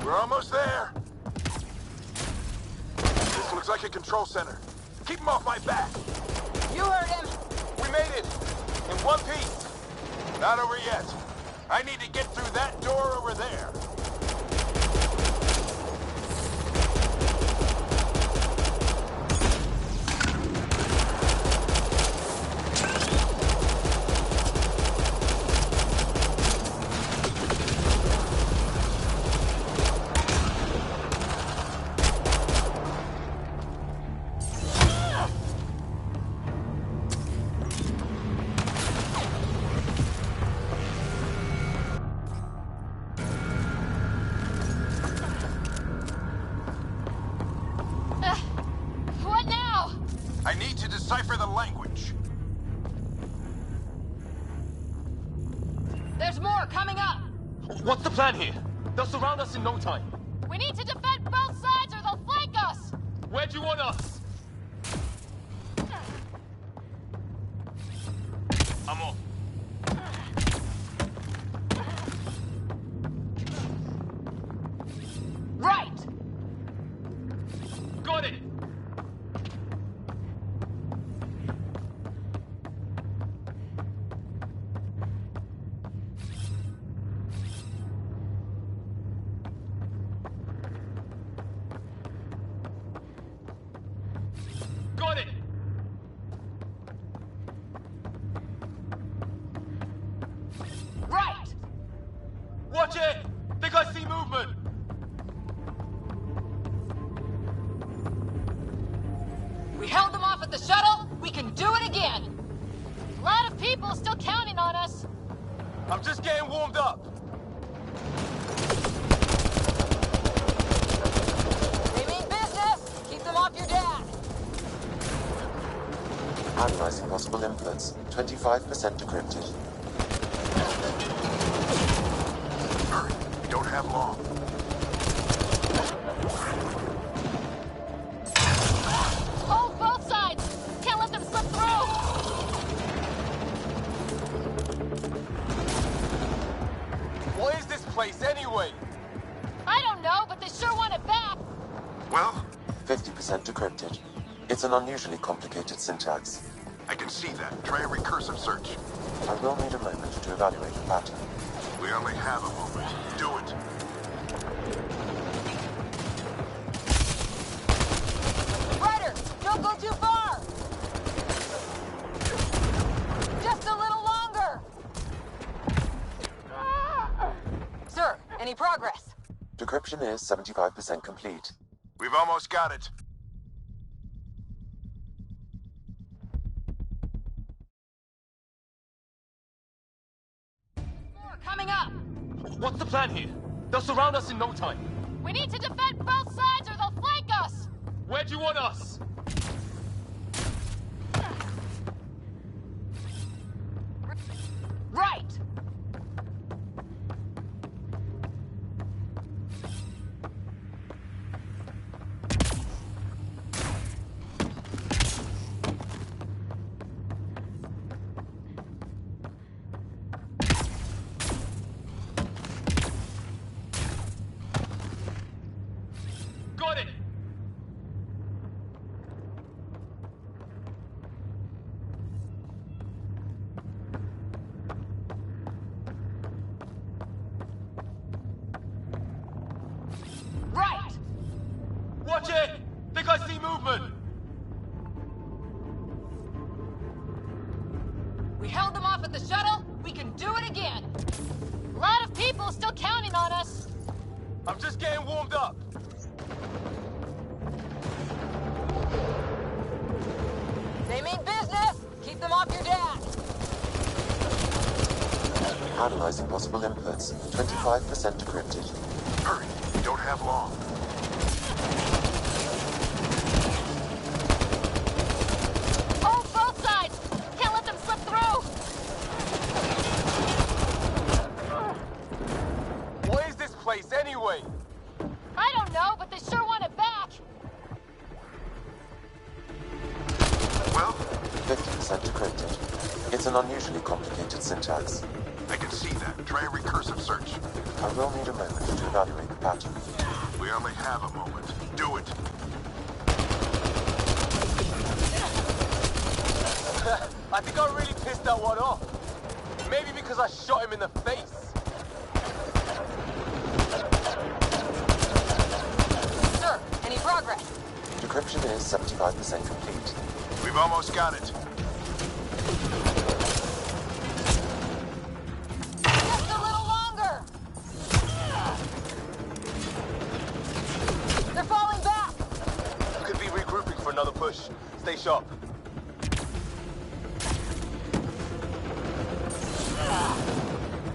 We're almost there. This looks like a control center. Keep him off my back. You heard him. We made it. In one piece. Not over yet. I need to get through that door over there. What now? I need to decipher the language. There's more coming up! What's the plan here? They'll surround us in no time. We need to defend both sides or they'll flank us! Where do you want us? I'm off. Right! Got it! the shuttle, we can do it again! A lot of people still counting on us. I'm just getting warmed up. They mean business! Keep them off your dad! Analyzing possible inputs. 25% decrypted. Hurry, we don't have long. Hold both sides! Can't let them slip through! What is this place anyway? I don't know, but they sure want it back! Well, 50% decrypted. It's an unusually complicated syntax. I can see that. Try a recursive search. I will need a moment to evaluate the pattern. We only have a moment. Do it. Ryder, don't go too far! Just a little longer! Sir, any progress? Decryption is 75% complete. We've almost got it. More coming up! What's the plan here? They'll surround us in no time. We need to defend both sides or they'll flank us! Where do you want us? Right! Got it! Right! Watch it! Think I see movement! We held them off at the shuttle, we can do it again! A lot of people still counting on us. I'm just getting warmed up. They mean business! Keep them off your dad! Analyzing possible inputs. 25% decrypted. Hurry, we don't have long. Hold both sides! Can't let them slip through! What is this place anyway? I don't know, but they sure want it back! Well, 50% decrypted. It's an unusually complicated syntax. I can see that. Try a recursive search. I will need a moment to evaluate the pattern. We only have a moment. Do it. I think I really pissed that one off. Maybe because I shot him in the face. Sir, any progress? Decryption is 75% complete. We've almost got it. Just a little longer! They're falling back! Could be regrouping for another push. Stay sharp.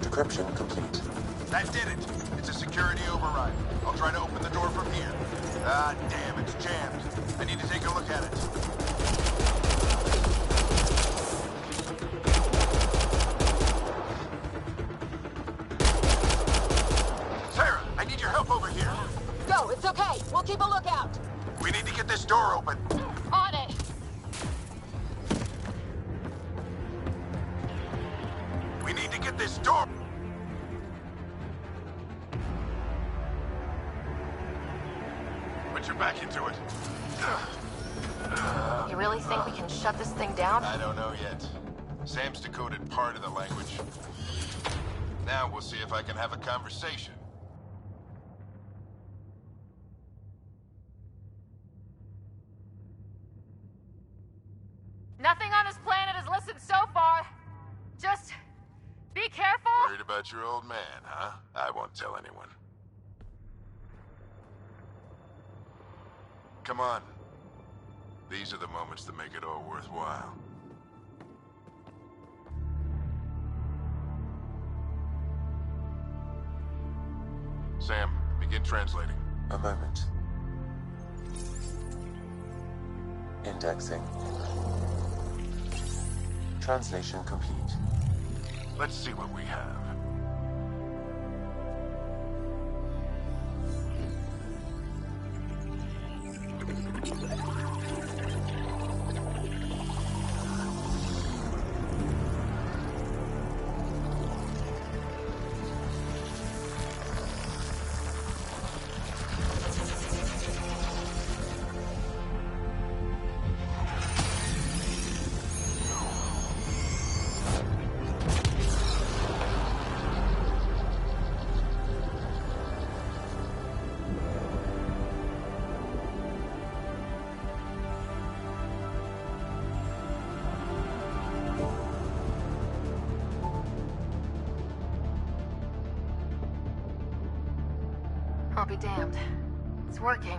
Decryption complete. That did it. It's a security override. I'll try to open the door from here. Ah, damn, it's jammed. I need to take a look at it. Sarah, I need your help over here. Go, it's okay. We'll keep a lookout. We need to get this door open. On it! We need to get this door. Put your back into it. You really think we can shut this thing down? I don't know yet. Sam's decoded part of the language. Now we'll see if I can have a conversation. Nothing on this planet has listened so far. Just be careful. Worried about your old man, huh? I won't tell anyone. Come on. These are the moments that make it all worthwhile. Sam, begin translating. A moment. Indexing. Translation complete. Let's see what we have. I'll be damned. It's working.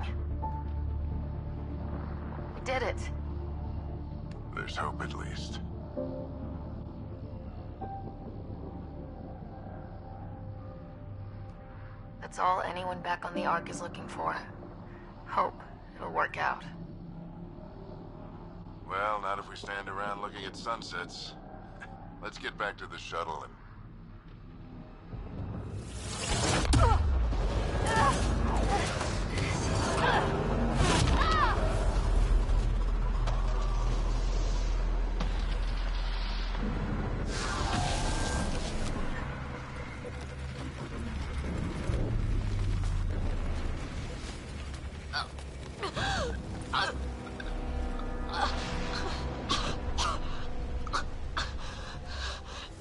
We did it. There's hope at least. That's all anyone back on the Ark is looking for. Hope it'll work out. Well, not if we stand around looking at sunsets. Let's get back to the shuttle and...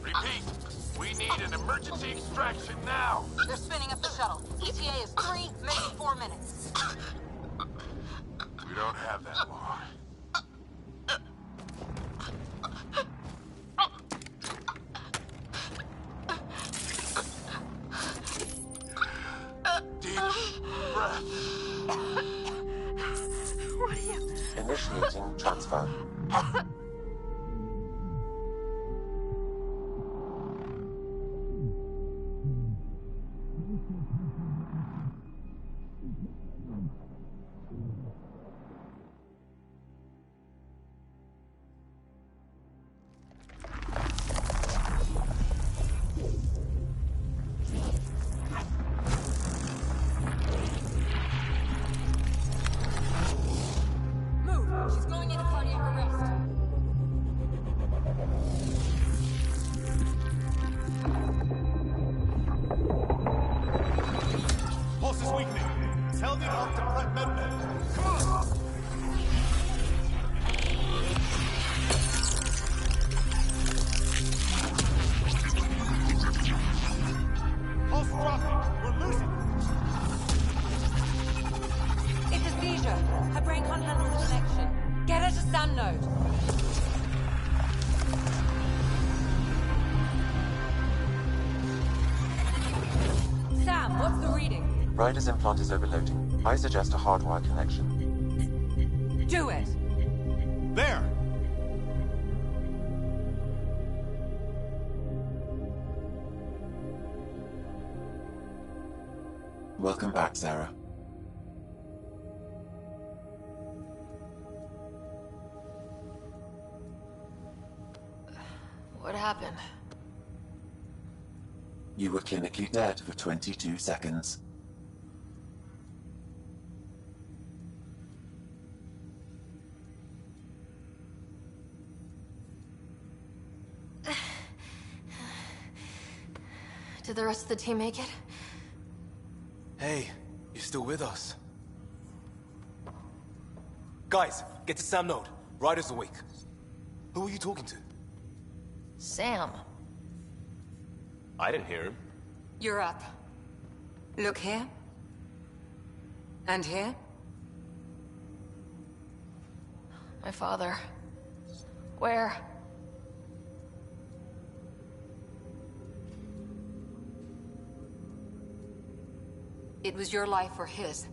Repeat, we need an emergency extraction now! They're spinning up the shuttle. ETA is 3, maybe 4 minutes. We don't have that long. Deep breath. What are you... Initiating transfer. Move! She's going into cardiac arrest. Pulse is weakening. Tell the Ark to prep medbay. Come on! Pulse dropping. We're losing. It's a seizure. Her brain can't handle the connection. Get her to stand node. Sam, what's the reading? Ryder's implant is overloading. I suggest a hardwire connection. Do it! There! Welcome back, Sarah. What happened? You were clinically dead for 22 seconds. Did the rest of the team make it? Hey, you're still with us. Guys, get to Sam Node. Ryder's awake. Who are you talking to? Sam. I didn't hear him. You're up. Look here. And here. My father. Where? It was your life or his,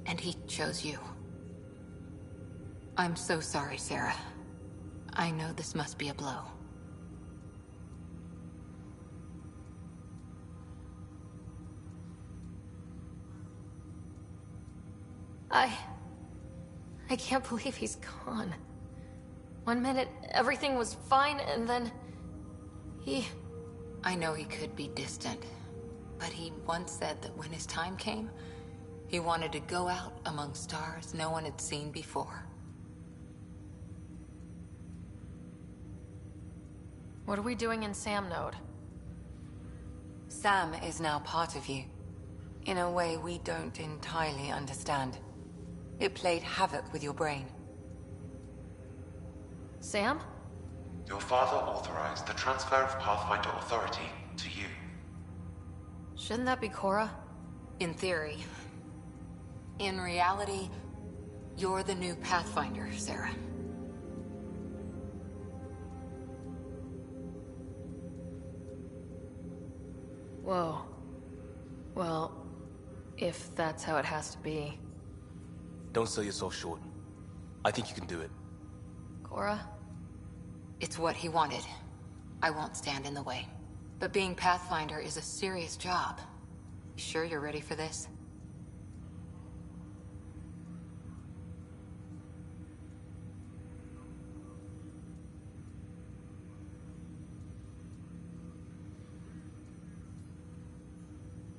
and he chose you. I'm so sorry, Sarah. I know this must be a blow. I can't believe he's gone. One minute, everything was fine, and then... I know he could be distant, but he once said that when his time came, he wanted to go out among stars no one had seen before. What are we doing in Sam Node? Sam is now part of you, in a way we don't entirely understand. It played havoc with your brain. Sam? Your father authorized the transfer of Pathfinder authority to you. Shouldn't that be Cora? In theory. In reality, you're the new Pathfinder, Sarah. Whoa. Well, if that's how it has to be. Don't sell yourself short. I think you can do it. Cora? It's what he wanted. I won't stand in the way. But being Pathfinder is a serious job. You sure you're ready for this?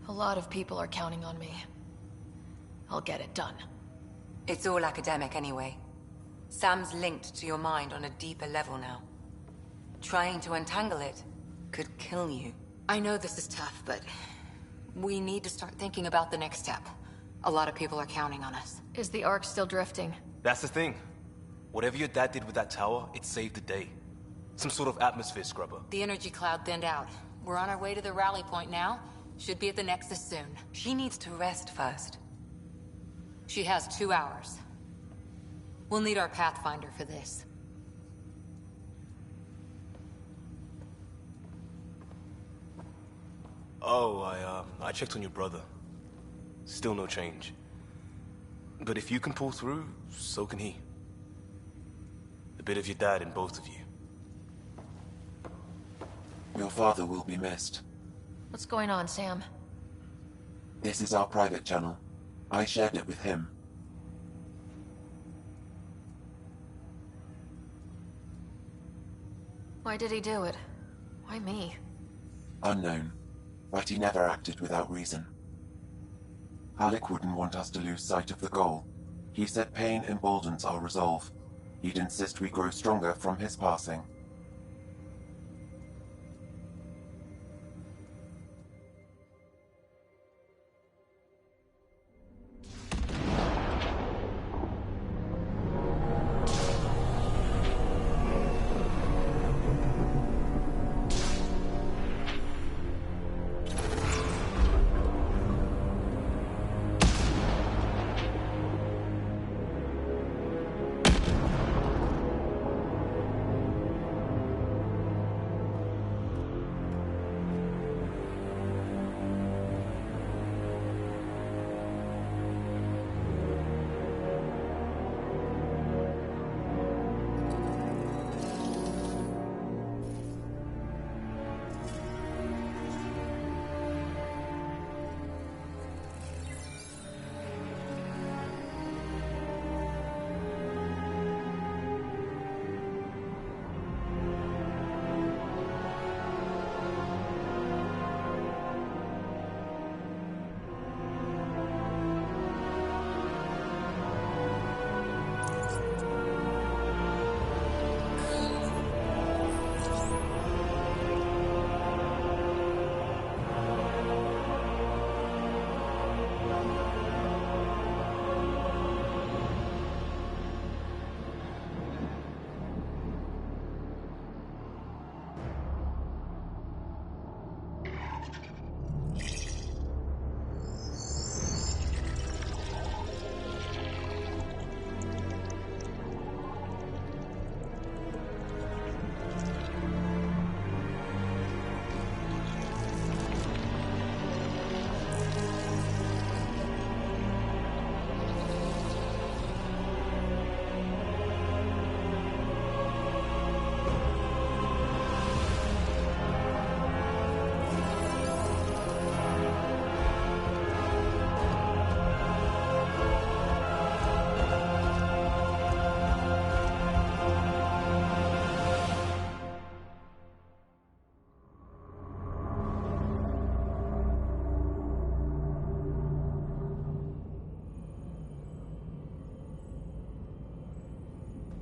A lot of people are counting on me. I'll get it done. It's all academic anyway. Sam's linked to your mind on a deeper level now. Trying to untangle it could kill you. I know this is tough, but we need to start thinking about the next step. A lot of people are counting on us. Is the Ark still drifting? That's the thing. Whatever your dad did with that tower, it saved the day. Some sort of atmosphere scrubber. The energy cloud thinned out. We're on our way to the rally point now. Should be at the Nexus soon. She needs to rest first. She has 2 hours. We'll need our Pathfinder for this. Oh, I checked on your brother. Still no change. But if you can pull through, so can he. A bit of your dad in both of you. Your father will be missed. What's going on, Sam? This is our private channel. I shared it with him. Why did he do it? Why me? Unknown, but he never acted without reason. Halleck wouldn't want us to lose sight of the goal. He said pain emboldens our resolve. He'd insist we grow stronger from his passing.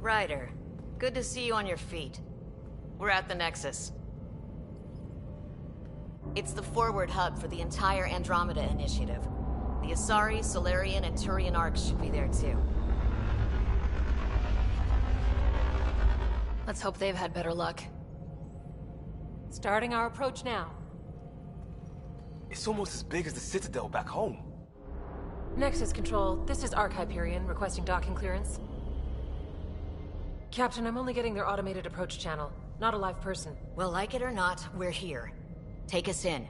Ryder, good to see you on your feet. We're at the Nexus. It's the forward hub for the entire Andromeda Initiative. The Asari, Solarian, and Turian arcs should be there too. Let's hope they've had better luck. Starting our approach now. It's almost as big as the Citadel back home. Nexus Control, this is Arc Hyperion requesting docking clearance. Captain, I'm only getting their automated approach channel, not a live person. Well, like it or not, we're here. Take us in.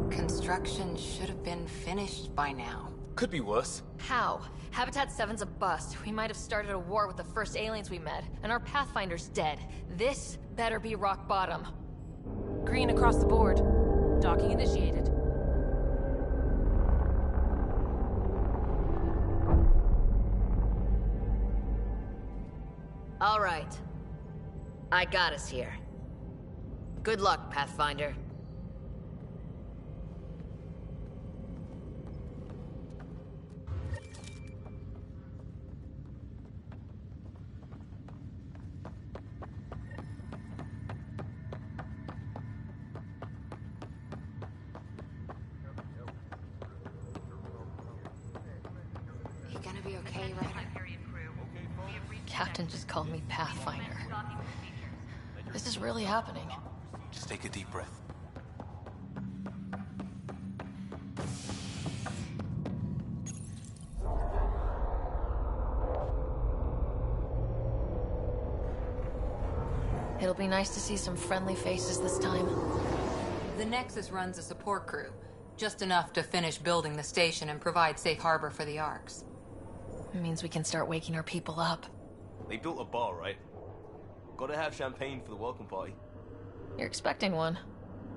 Construction should have been finished by now. Could be worse. How? Habitat 7's a bust. We might have started a war with the first aliens we met, and our Pathfinder's dead. This better be rock bottom. Green across the board. Docking initiated. All right. I got us here. Good luck, Pathfinder. You gonna be okay, Ryder? Captain just called me Pathfinder. This is really happening. Just take a deep breath. It'll be nice to see some friendly faces this time. The Nexus runs a support crew. Just enough to finish building the station and provide safe harbor for the arcs. It means we can start waking our people up. They built a bar, right? Gotta have champagne for the welcome party. You're expecting one.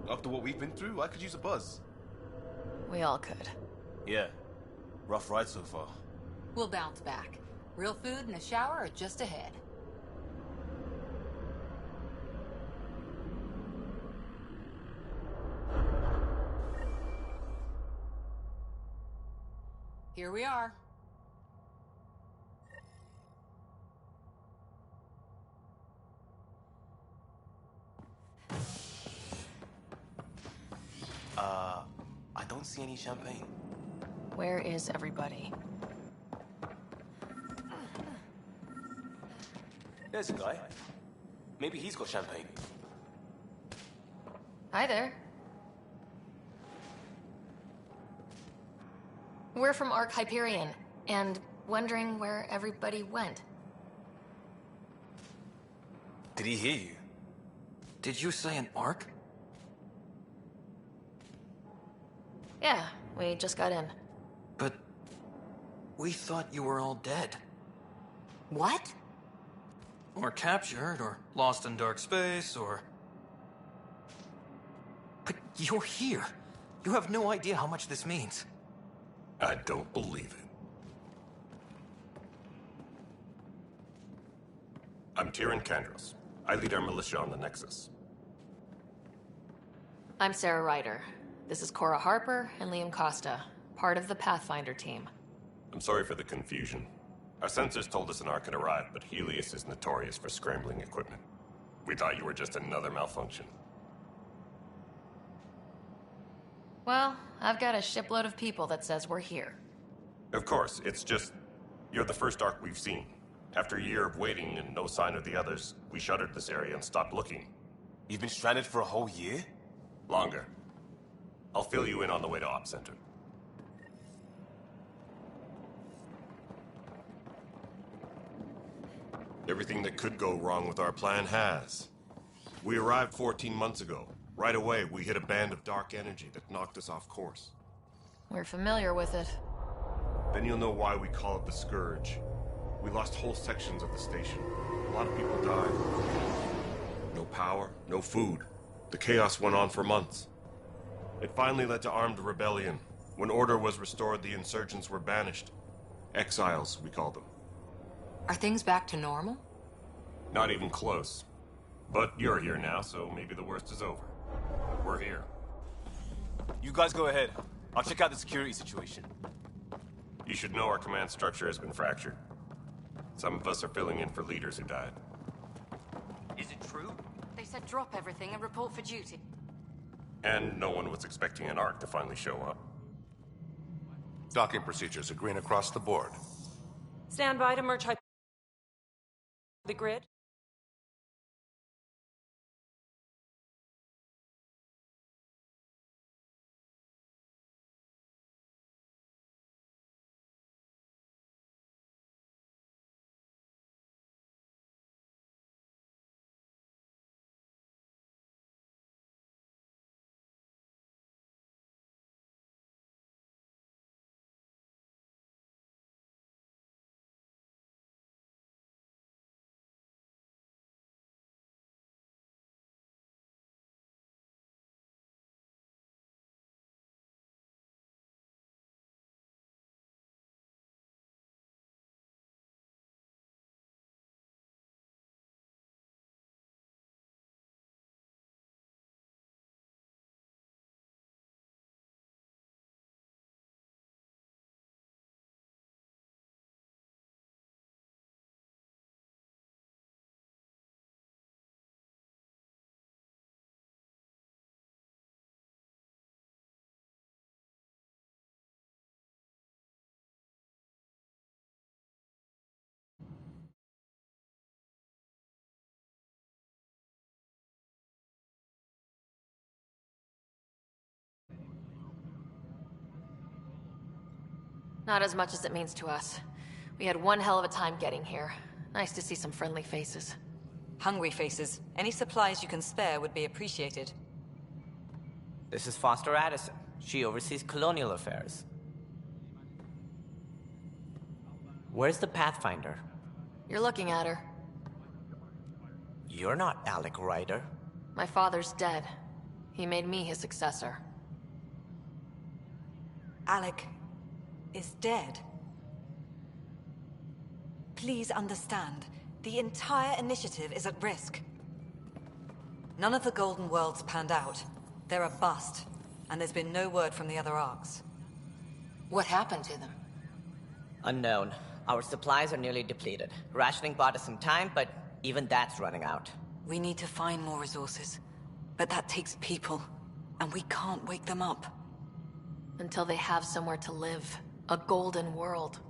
After what we've been through, I could use a buzz. We all could. Yeah. Rough ride so far. We'll bounce back. Real food and a shower are just ahead. Here we are. I don't see any champagne. Where is everybody? There's a guy. Maybe he's got champagne. Hi there. We're from Arc Hyperion, and wondering where everybody went. Did he hear you? Did you say an arc? Yeah, we just got in. But we thought you were all dead. What? Or captured, or lost in dark space, or... But you're here. You have no idea how much this means. I don't believe it. I'm Tyrion Kandros. I lead our militia on the Nexus. I'm Sarah Ryder. This is Cora Harper and Liam Costa, part of the Pathfinder team. I'm sorry for the confusion. Our sensors told us an arc had arrived, but Helios is notorious for scrambling equipment. We thought you were just another malfunction. Well, I've got a shipload of people that says we're here. Of course, it's just... you're the first arc we've seen. After a year of waiting and no sign of the others, we shuttered this area and stopped looking. You've been stranded for a whole year? Longer. I'll fill you in on the way to Op Center. Everything that could go wrong with our plan has. We arrived 14 months ago. Right away, we hit a band of dark energy that knocked us off course. We're familiar with it. Then you'll know why we call it the Scourge. We lost whole sections of the station. A lot of people died. No power, no food. The chaos went on for months. It finally led to armed rebellion. When order was restored, the insurgents were banished. Exiles, we call them. Are things back to normal? Not even close. But you're here now, so maybe the worst is over. We're here. You guys go ahead. I'll check out the security situation. You should know our command structure has been fractured. Some of us are filling in for leaders who died. Is it true? They said drop everything and report for duty. And no one was expecting an Ark to finally show up. Docking procedures are green across the board. Stand by to merge the grid. Not as much as it means to us. We had one hell of a time getting here. Nice to see some friendly faces. Hungry faces. Any supplies you can spare would be appreciated. This is Foster Addison. She oversees colonial affairs. Where's the Pathfinder? You're looking at her. You're not Alec Ryder. My father's dead. He made me his successor. Alec is dead. Please understand, the entire initiative is at risk. None of the Golden Worlds panned out. They're a bust, and there's been no word from the other arcs. What happened to them? Unknown. Our supplies are nearly depleted. Rationing bought us some time, but even that's running out. We need to find more resources, but that takes people, and we can't wake them up. Until they have somewhere to live. A golden world.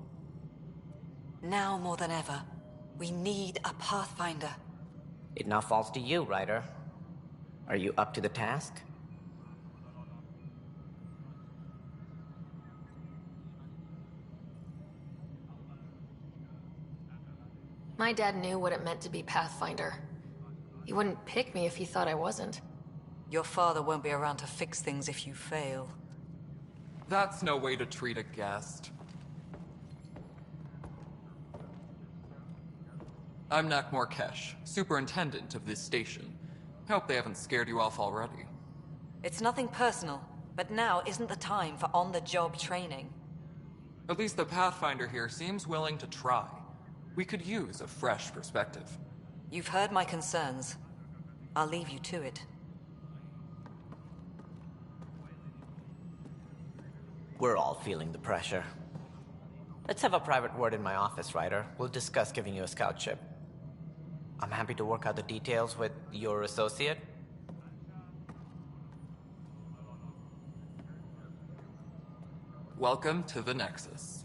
Now more than ever, we need a Pathfinder. It now falls to you, Ryder. Are you up to the task? My dad knew what it meant to be Pathfinder. He wouldn't pick me if he thought I wasn't. Your father won't be around to fix things if you fail. That's no way to treat a guest. I'm Nak Morkesh, superintendent of this station. Hope they haven't scared you off already. It's nothing personal, but now isn't the time for on-the-job training. At least the Pathfinder here seems willing to try. We could use a fresh perspective. You've heard my concerns. I'll leave you to it. We're all feeling the pressure. Let's have a private word in my office, Ryder. We'll discuss giving you a scout ship. I'm happy to work out the details with your associate. Welcome to the Nexus.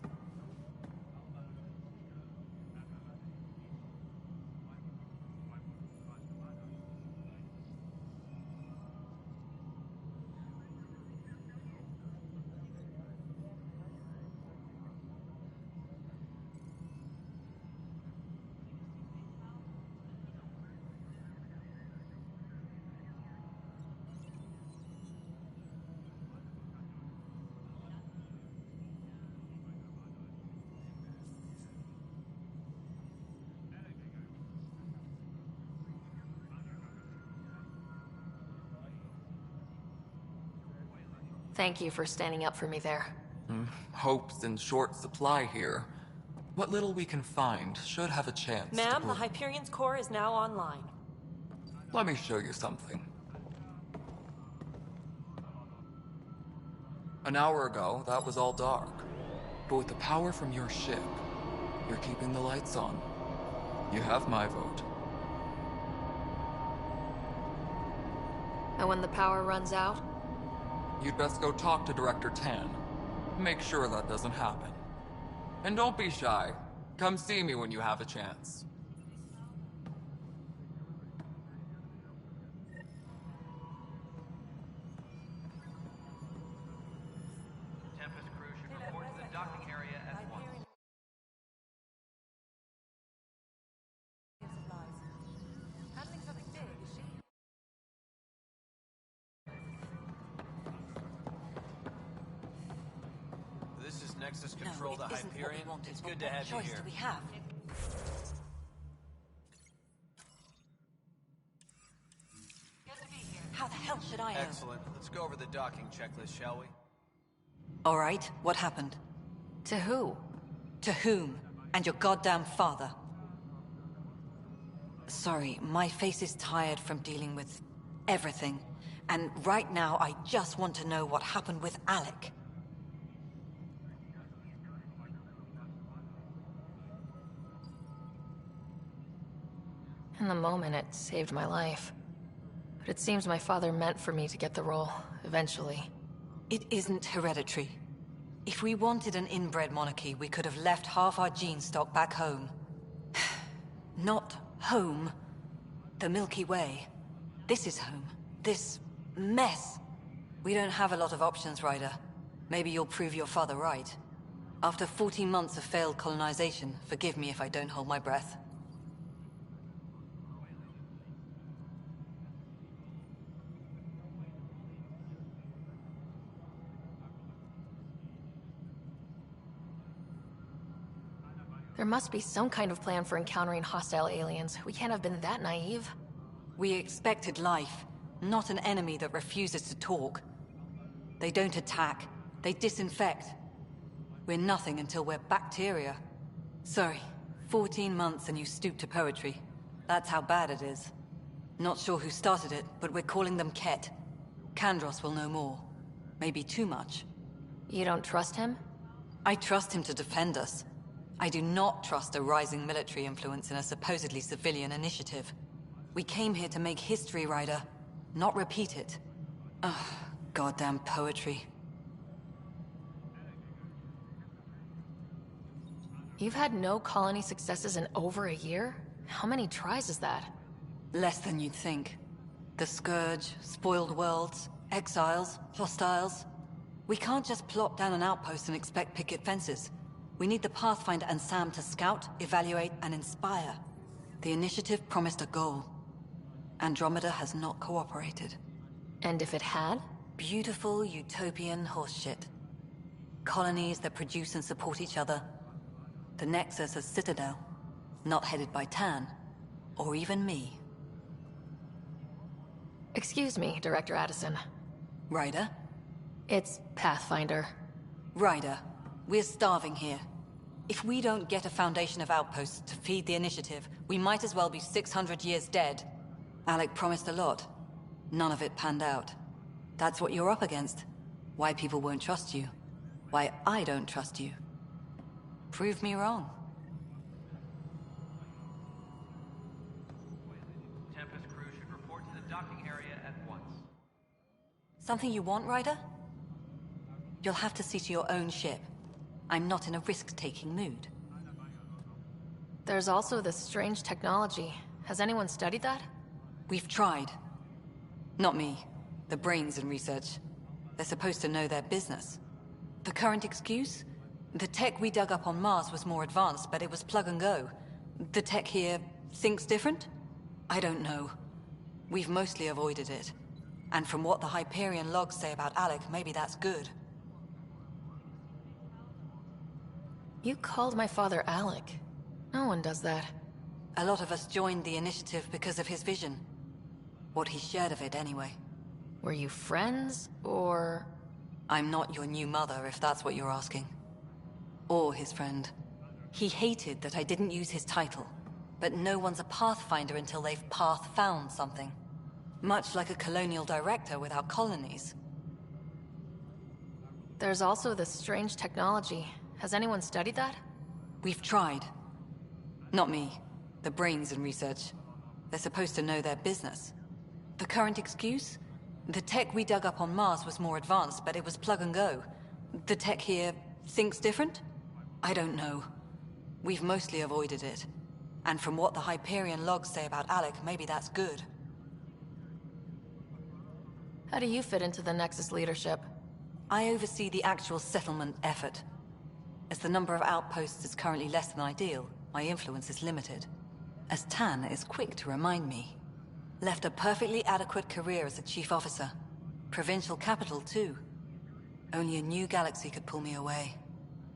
Thank you for standing up for me there. Hope's in short supply here. What little we can find should have a chance to Ma'am, the prove- Hyperion's core is now online. Let me show you something. An hour ago, that was all dark. But with the power from your ship, you're keeping the lights on. You have my vote. And when the power runs out? You'd best go talk to Director Tan. Make sure that doesn't happen. And don't be shy. Come see me when you have a chance. Tempest crew should report to the docking area at once. Handling something big, is she? This is Nexus Control to No, it isn't what we Hyperion. wanted. It's What good to have you choice here. do we have? How the hell should I know? Excellent. Let's go over the docking checklist, shall we? All right, what happened? To who? To whom? And your goddamn father. Sorry, my face is tired from dealing with everything. And right now, I just want to know what happened with Alec. In the moment, it saved my life. But it seems my father meant for me to get the role, eventually. It isn't hereditary. If we wanted an inbred monarchy, we could have left half our gene stock back home. Not home. The Milky Way. This is home. This mess. We don't have a lot of options, Ryder. Maybe you'll prove your father right. After 14 months of failed colonization, forgive me if I don't hold my breath. There must be some kind of plan for encountering hostile aliens. We can't have been that naive. We expected life, not an enemy that refuses to talk. They don't attack, they disinfect. We're nothing until we're bacteria. Sorry, 14 months and you stoop to poetry. That's how bad it is. Not sure who started it, but we're calling them Ket. Kandros will know more. Maybe too much. You don't trust him? I trust him to defend us. I do not trust a rising military influence in a supposedly civilian initiative. We came here to make history, Ryder, not repeat it. Ugh, goddamn poetry. You've had no colony successes in over a year? How many tries is that? Less than you'd think. The Scourge, spoiled worlds, exiles, hostiles. We can't just plop down an outpost and expect picket fences. We need the Pathfinder and Sam to scout, evaluate, and inspire. The initiative promised a goal. Andromeda has not cooperated. And if it had? Beautiful utopian horseshit. Colonies that produce and support each other. The Nexus a citadel, not headed by Tan, or even me. Excuse me, Director Addison. Ryder? It's Pathfinder. Ryder, we're starving here. If we don't get a foundation of outposts to feed the initiative, we might as well be 600 years dead. Alec promised a lot. None of it panned out. That's what you're up against. Why people won't trust you. Why I don't trust you. Prove me wrong. Tempest crew should report to the docking area at once. Something you want, Ryder? You'll have to see to your own ship. I'm not in a risk-taking mood. There's also this strange technology. Has anyone studied that? We've tried. Not me. The brains in research. They're supposed to know their business. The current excuse? The tech we dug up on Mars was more advanced, but it was plug and go. The tech here thinks different? I don't know. We've mostly avoided it. And from what the Hyperion logs say about Alec, maybe that's good. You called my father Alec. No one does that. A lot of us joined the initiative because of his vision. What he shared of it, anyway. Were you friends, or...? I'm not your new mother, if that's what you're asking. Or his friend. He hated that I didn't use his title. But no one's a Pathfinder until they've path-found something. Much like a colonial director without colonies. There's also this strange technology. Has anyone studied that? We've tried. Not me. The brains in research. They're supposed to know their business. The current excuse? The tech we dug up on Mars was more advanced, but it was plug and go. The tech here thinks different? I don't know. We've mostly avoided it. And from what the Hyperion logs say about Alec, maybe that's good. How do you fit into the Nexus leadership? I oversee the actual settlement effort. As the number of outposts is currently less than ideal, my influence is limited. As Tan is quick to remind me. Left a perfectly adequate career as a chief officer. Provincial capital, too. Only a new galaxy could pull me away.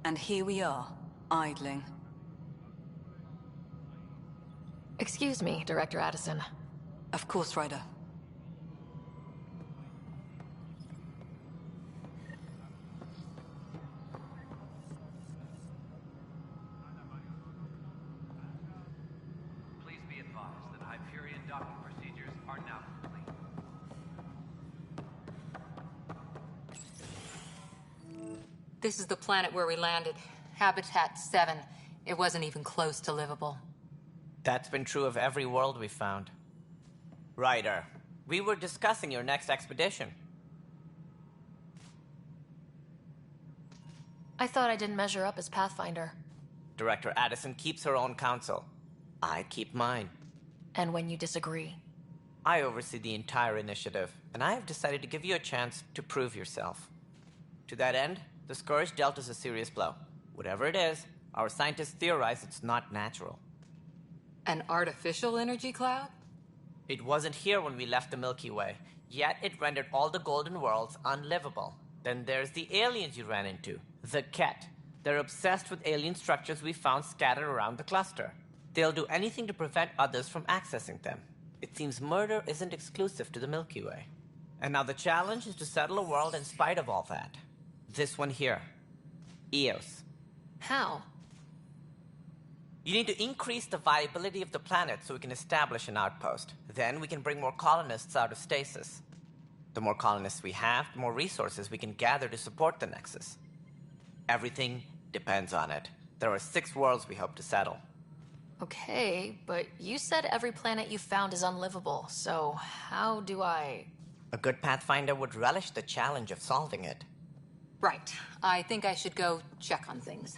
And here we are, idling. Excuse me, Director Addison. Of course, Ryder. Please be advised that Hyperion docking procedures are now complete. This is the planet where we landed. Habitat 7. It wasn't even close to livable. That's been true of every world we found. Ryder, we were discussing your next expedition. I thought I didn't measure up as Pathfinder. Director Addison keeps her own counsel. I keep mine. And when you disagree? I oversee the entire initiative, and I have decided to give you a chance to prove yourself. To that end, the Scourge dealt us a serious blow. Whatever it is, our scientists theorize it's not natural. An artificial energy cloud? It wasn't here when we left the Milky Way, yet it rendered all the Golden Worlds unlivable. Then there's the aliens you ran into, the ecffet. They're obsessed with alien structures we found scattered around the cluster. They'll do anything to prevent others from accessing them. It seems murder isn't exclusive to the Milky Way. And now the challenge is to settle a world in spite of all that. This one here. Eos. How? You need to increase the viability of the planet so we can establish an outpost. Then we can bring more colonists out of stasis. The more colonists we have, the more resources we can gather to support the Nexus. Everything depends on it. There are 6 worlds we hope to settle. Okay, but you said every planet you found is unlivable, so how do I... A good Pathfinder would relish the challenge of solving it. Right. I think I should go check on things.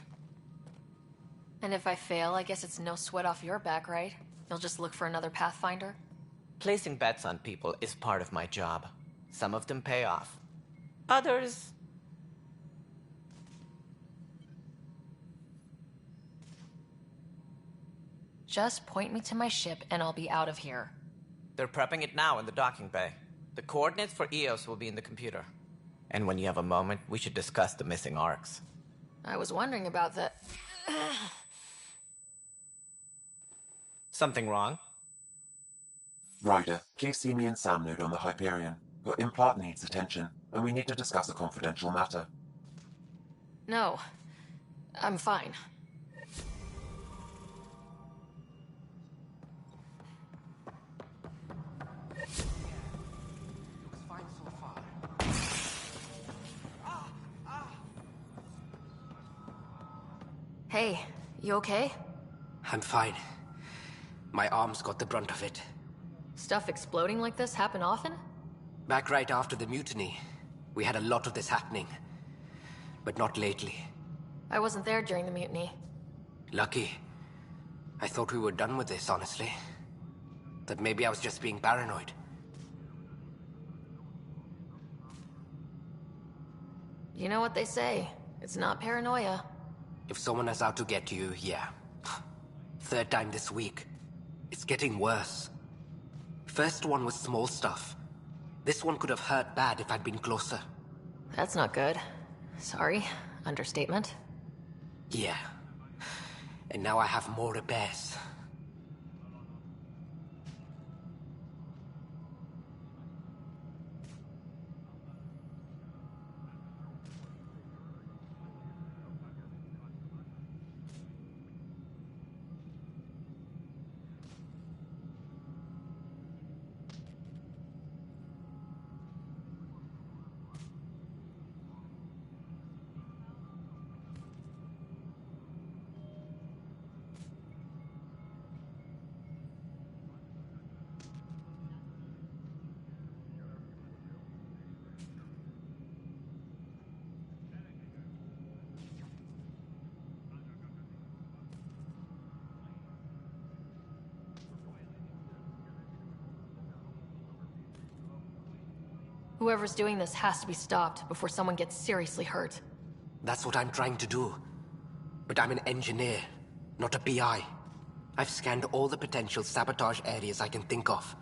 And if I fail, I guess it's no sweat off your back, right? You'll just look for another Pathfinder? Placing bets on people is part of my job. Some of them pay off. Others... Just point me to my ship and I'll be out of here. They're prepping it now in the docking bay. The coordinates for Eos will be in the computer. And when you have a moment, we should discuss the missing arcs. I was wondering about that. Something wrong? Ryder, please see me and Sam Node on the Hyperion. Your implant needs attention, and we need to discuss a confidential matter. No. I'm fine. Hey, you okay? I'm fine. My arms got the brunt of it. Stuff exploding like this happen often? Back right after the mutiny, we had a lot of this happening. But not lately. I wasn't there during the mutiny. Lucky. I thought we were done with this, honestly. That maybe I was just being paranoid. You know what they say. It's not paranoia. If someone is out to get you, yeah. 3rd time this week. It's getting worse. First one was small stuff. This one could have hurt bad if I'd been closer. That's not good. Sorry. Understatement. Yeah. And now I have more repairs. Whoever's doing this has to be stopped before someone gets seriously hurt. That's what I'm trying to do. But I'm an engineer, not a PI. I've scanned all the potential sabotage areas I can think of.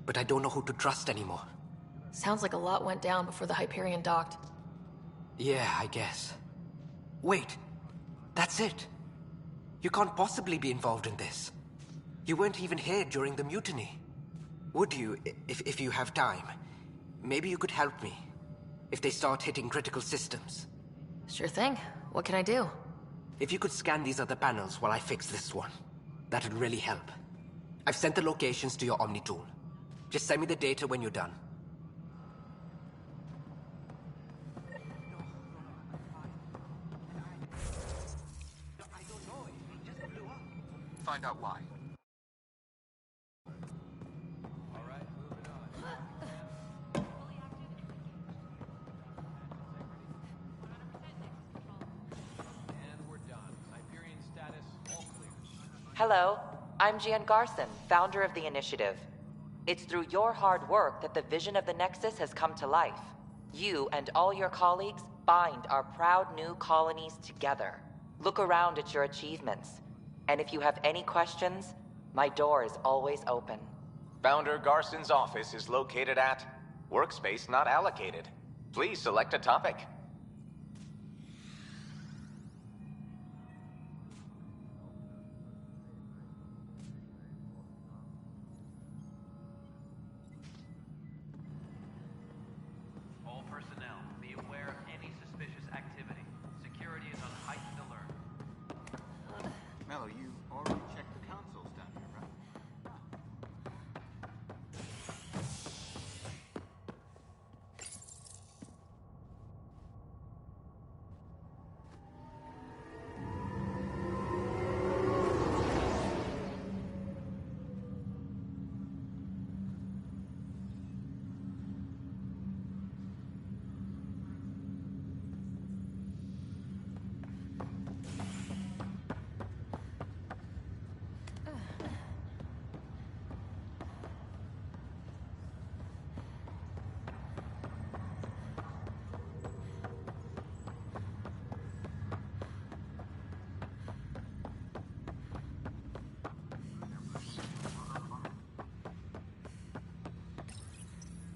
But I don't know who to trust anymore. Sounds like a lot went down before the Hyperion docked. Yeah, I guess. Wait, that's it. You can't possibly be involved in this. You weren't even here during the mutiny. Would you, if you have time? Maybe you could help me. If they start hitting critical systems. Sure thing. What can I do? If you could scan these other panels while I fix this one, that'd really help. I've sent the locations to your Omni tool. Just send me the data when you're done. Find out why. Hello, I'm Gian Garson, founder of the Initiative. It's through your hard work that the vision of the Nexus has come to life. You and all your colleagues bind our proud new colonies together. Look around at your achievements. And if you have any questions, my door is always open. Founder Garson's office is located at Workspace Not Allocated. Please select a topic. All personnel, be aware of any suspicious activity. Security is on heightened alert. Mello, you already checked the consoles down here, right?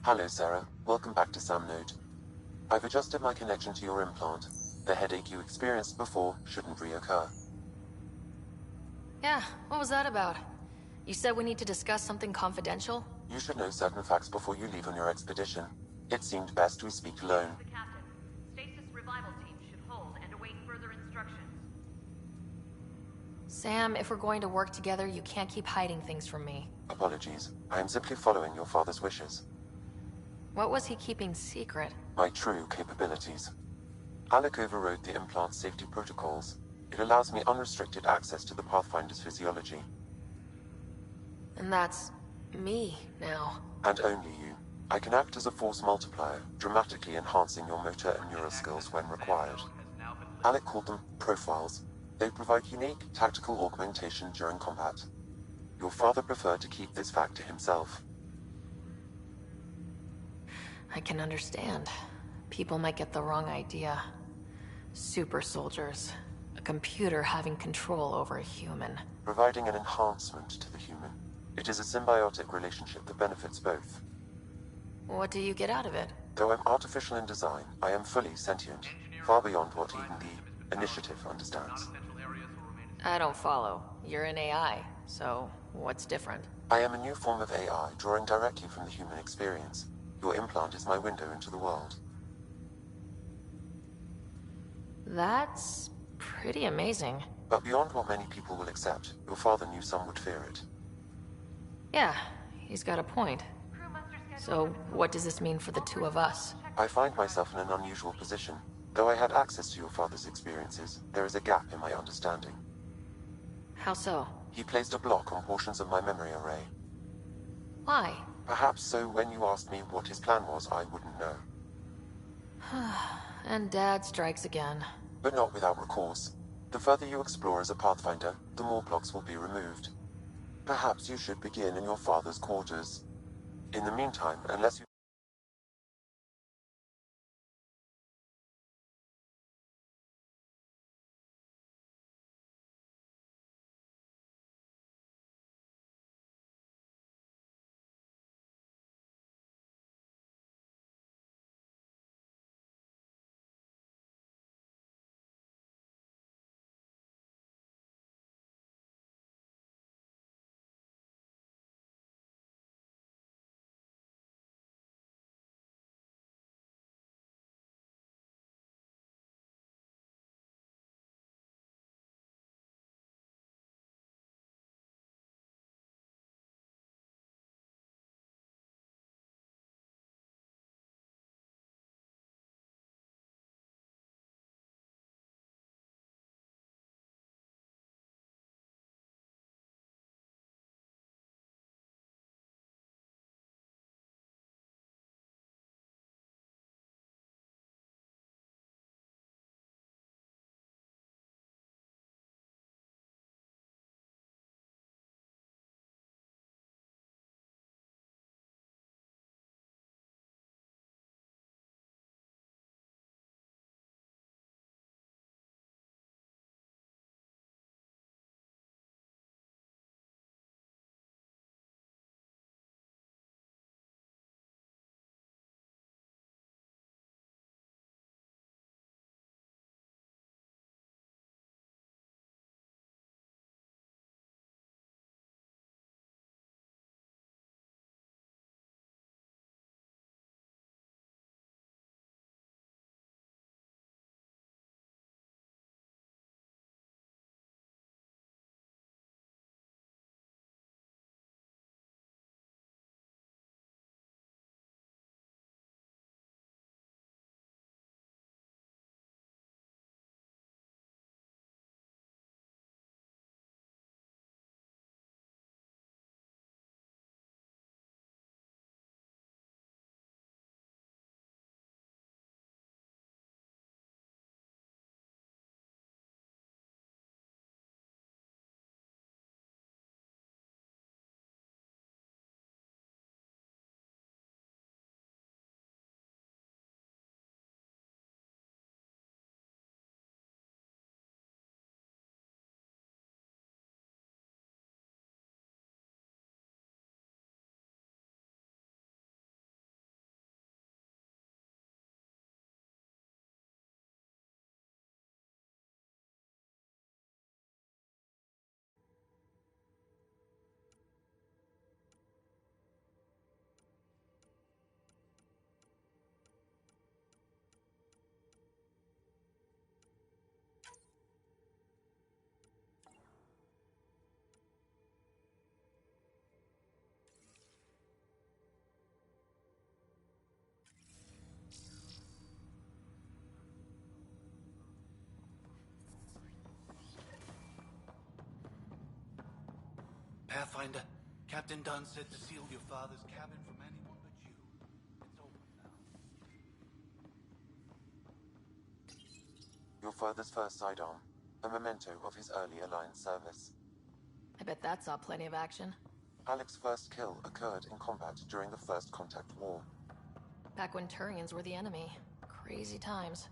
Hello, Sarah. Welcome back to SamNode. I've adjusted my connection to your implant. The headache you experienced before shouldn't reoccur. Yeah, what was that about? You said we need to discuss something confidential? You should know certain facts before you leave on your expedition. It seemed best we speak alone. The captain. Stasis revival team should hold and await further instructions. Sam, if we're going to work together, you can't keep hiding things from me. Apologies. I am simply following your father's wishes. What was he keeping secret? My true capabilities. Alec overrode the implant's safety protocols. It allows me unrestricted access to the Pathfinder's physiology. And that's me now. And only you. I can act as a force multiplier, dramatically enhancing your motor and neural skills when required. Alec called them profiles. They provide unique tactical augmentation during combat. Your father preferred to keep this fact to himself. I can understand. People might get the wrong idea. Super soldiers. A computer having control over a human. Providing an enhancement to the human. It is a symbiotic relationship that benefits both. What do you get out of it? Though I'm artificial in design, I am fully sentient. Far beyond what even the Initiative understands. I don't follow. You're an AI, so what's different? I am a new form of AI, drawing directly from the human experience. Your implant is my window into the world. That's pretty amazing. But beyond what many people will accept, your father knew some would fear it. Yeah, he's got a point. So, what does this mean for the two of us? I find myself in an unusual position. Though I had access to your father's experiences, there is a gap in my understanding. How so? He placed a block on portions of my memory array. Why? Perhaps so when you asked me what his plan was, I wouldn't know. And Dad strikes again. But not without recourse. The further you explore as a Pathfinder, the more blocks will be removed. Perhaps you should begin in your father's quarters. In the meantime, unless you Pathfinder, Captain Dunn said to seal your father's cabin from anyone but you. It's open now. Your father's first sidearm, a memento of his early Alliance service. I bet that saw plenty of action. Alec's first kill occurred in combat during the First Contact War. Back when Turians were the enemy. Crazy times.